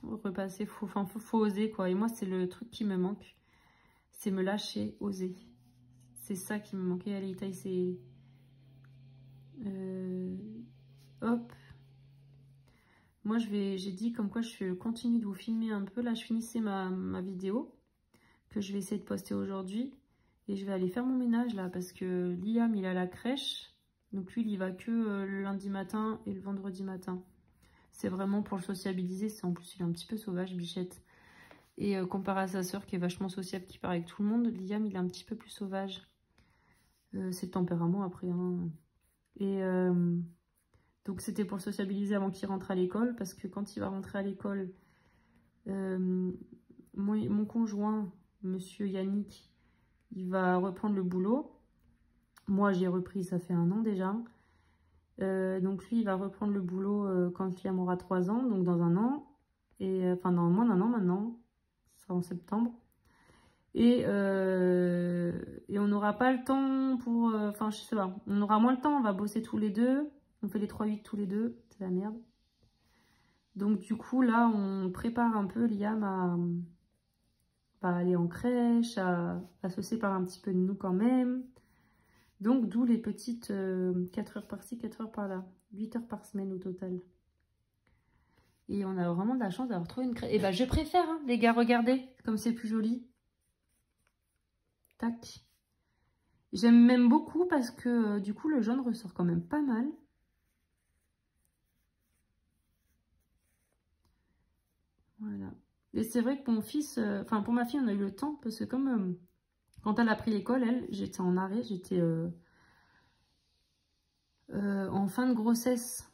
Repasser, faut oser quoi. Et moi, c'est le truc qui me manque. C'est me lâcher, oser. C'est ça qui me manquait. Allez, taille, c'est... Hop. Moi, j'ai dit comme quoi je continue de vous filmer un peu. Là, je finissais ma vidéo que je vais essayer de poster aujourd'hui. Et je vais aller faire mon ménage là parce que Liam, il a la crèche. Donc lui, il y va que le lundi matin et le vendredi matin. C'est vraiment pour le sociabiliser. En plus, il est un petit peu sauvage, Bichette. Et comparé à sa sœur qui est vachement sociable, qui part avec tout le monde, Liam, il est un petit peu plus sauvage. C'est le tempérament après. Hein. Et donc, c'était pour le sociabiliser avant qu'il rentre à l'école. Parce que quand il va rentrer à l'école, mon conjoint, monsieur Yannick, il va reprendre le boulot. Moi, j'ai repris, ça fait 1 an déjà. Donc, lui, il va reprendre le boulot quand Liam aura 3 ans, donc dans 1 an. Et enfin, dans moins d'1 an maintenant. Ce sera en septembre. Et on n'aura pas le temps pour... Enfin, je sais pas. On aura moins le temps, on va bosser tous les deux. On fait les 3-8 tous les deux. C'est la merde. Donc, du coup, là, on prépare un peu Liam à aller en crèche, à se séparer un petit peu de nous quand même. Donc, d'où les petites 4 heures par-ci, 4 heures par-là. 8 heures par semaine au total. Et on a vraiment de la chance d'avoir trouvé une crèche. Et ben, je préfère, hein, les gars, regardez, comme c'est plus joli. Tac. J'aime même beaucoup parce que du coup, le jaune ressort quand même pas mal. Voilà. Et c'est vrai que mon fils, enfin pour ma fille, on a eu le temps parce que comme quand elle a pris l'école, elle, j'étais en arrêt, j'étais en fin de grossesse.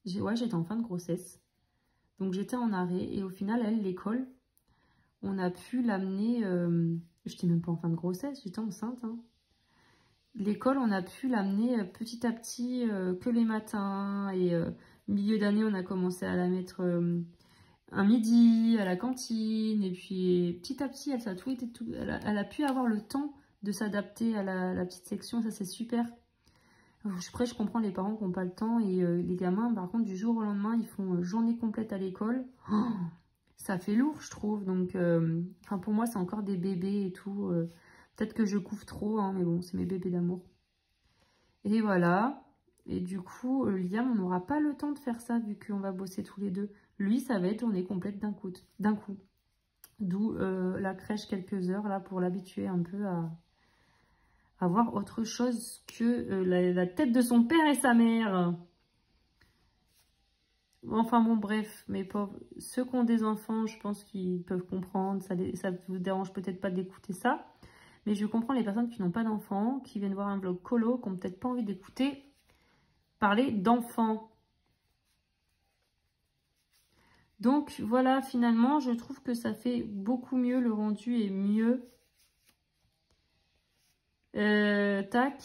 Ouais, j'étais en fin de grossesse. Donc j'étais en arrêt et au final, elle, l'école, on a pu l'amener, j'étais même pas en fin de grossesse, j'étais enceinte. Hein. L'école, on a pu l'amener petit à petit que les matins et milieu d'année, on a commencé à la mettre... un midi, à la cantine, et puis petit à petit, elle a pu avoir le temps de s'adapter à la petite section, ça c'est super. Après, je comprends les parents qui n'ont pas le temps, et les gamins, par contre, du jour au lendemain, ils font journée complète à l'école. Oh, ça fait lourd, je trouve, donc, enfin, pour moi, c'est encore des bébés et tout. Peut-être que je couvre trop, hein, mais bon, c'est mes bébés d'amour. Et voilà. Et du coup, Liam, on n'aura pas le temps de faire ça, vu qu'on va bosser tous les deux. Lui, ça va être journée complète d'un coup. D'où la crèche quelques heures là pour l'habituer un peu à voir autre chose que la tête de son père et sa mère. Enfin bon, bref, mes pauvres, ceux qui ont des enfants, je pense qu'ils peuvent comprendre, ça vous dérange peut-être pas d'écouter ça. Mais je comprends les personnes qui n'ont pas d'enfants, qui viennent voir un vlog colo, qui n'ont peut-être pas envie d'écouter parler d'enfants. Donc voilà, finalement, je trouve que ça fait beaucoup mieux, le rendu est mieux. Tac.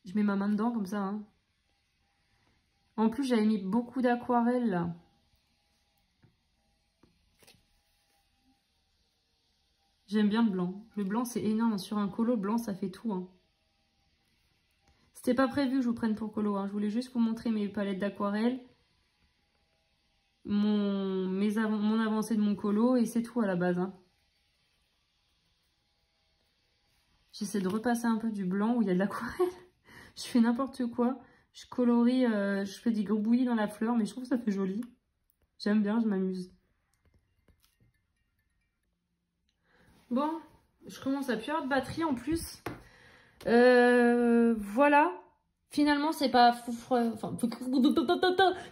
Je mets ma main dedans comme ça. Hein. En plus, j'avais mis beaucoup d'aquarelle là. J'aime bien le blanc. Le blanc, c'est énorme. Sur un colo blanc, ça fait tout. Hein. C'était pas prévu que je vous prenne pour colo. Hein. Je voulais juste vous montrer mes palettes d'aquarelle. Mon avancée de mon colo. Et c'est tout à la base. Hein. J'essaie de repasser un peu du blanc où il y a de l'aquarelle. Je fais n'importe quoi. Je colorie, je fais des gribouillis dans la fleur. Mais je trouve que ça fait joli. J'aime bien, je m'amuse. Bon, je commence à plus avoir de batterie en plus. Voilà. Finalement, c'est pas... Enfin,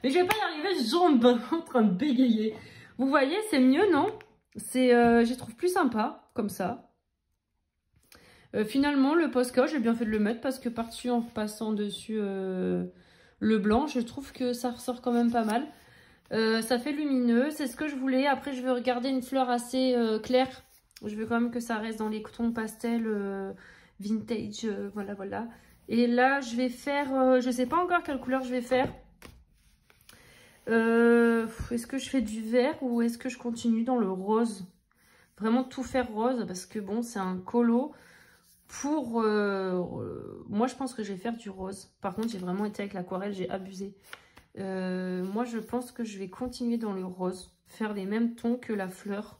mais je vais pas y arriver, je suis en train de bégayer. Vous voyez, c'est mieux, non? C'est, je trouve plus sympa, comme ça. Finalement, le Posca, j'ai bien fait de le mettre parce que par-dessus, en passant dessus le blanc, je trouve que ça ressort quand même pas mal. Ça fait lumineux, c'est ce que je voulais. Après, je vais regarder une fleur assez claire. Je veux quand même que ça reste dans les tons pastel vintage, voilà, voilà. Et là, je vais faire, je sais pas encore quelle couleur je vais faire. Est-ce que je fais du vert ou est-ce que je continue dans le rose? Vraiment tout faire rose parce que bon, c'est un colo. Pour, moi, je pense que je vais faire du rose. Par contre, j'ai vraiment été avec l'aquarelle, j'ai abusé. Moi, je pense que je vais continuer dans le rose. Faire les mêmes tons que la fleur.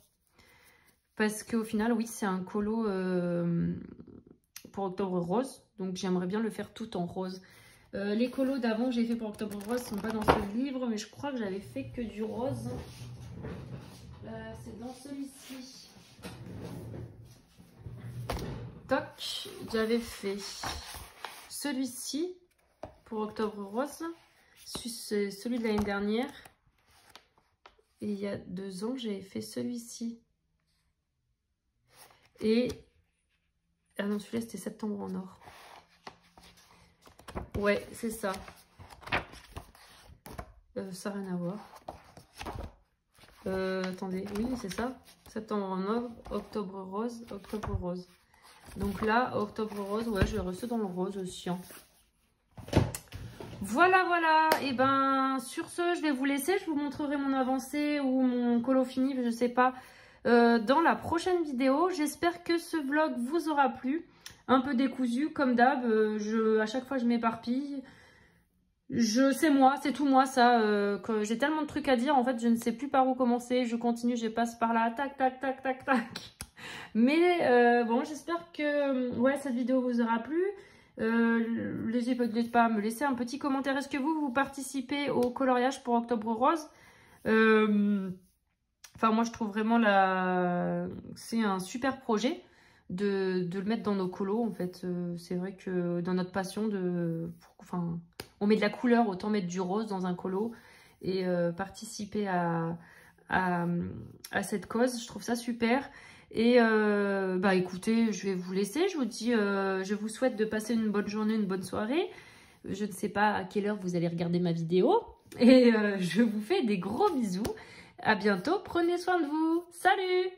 Parce qu'au final, oui, c'est un colo pour Octobre Rose. Donc, j'aimerais bien le faire tout en rose. Les colos d'avant que j'ai fait pour Octobre Rose ne sont pas dans ce livre. Mais je crois que j'avais fait que du rose. C'est dans celui-ci. Toc, j'avais fait celui-ci pour Octobre Rose. C'est celui de l'année dernière. Et il y a 2 ans, j'avais fait celui-ci. Et... ah non, celui-là, c'était Septembre en or. Ouais, c'est ça. Ça n'a rien à voir. Attendez, oui, c'est ça. Septembre en or, Octobre Rose, Octobre Rose. Donc là, Octobre Rose, ouais, je vais rester dans le rose aussi. Hein. Voilà, voilà. Et ben, sur ce, je vais vous laisser. Je vous montrerai mon avancée ou mon colo fini, je sais pas, dans la prochaine vidéo. J'espère que ce vlog vous aura plu. Un peu décousu, comme d'hab. À chaque fois, je m'éparpille. C'est moi, c'est tout moi, ça. Que j'ai tellement de trucs à dire, en fait, je ne sais plus par où commencer. Je continue, je passe par là. Tac, tac, tac, tac, tac. Mais bon, j'espère que ouais, cette vidéo vous aura plu. N'hésitez pas à me laisser un petit commentaire. Est-ce que vous participez au coloriage pour Octobre Rose? Enfin, moi, je trouve vraiment c'est un super projet de le mettre dans nos colos, en fait. C'est vrai que dans notre passion, enfin, on met de la couleur, autant mettre du rose dans un colo et participer à cette cause. Je trouve ça super. Et bah écoutez, je vais vous laisser. Je vous dis, je vous souhaite de passer une bonne journée, une bonne soirée. Je ne sais pas à quelle heure vous allez regarder ma vidéo. Et je vous fais des gros bisous. À bientôt. Prenez soin de vous. Salut!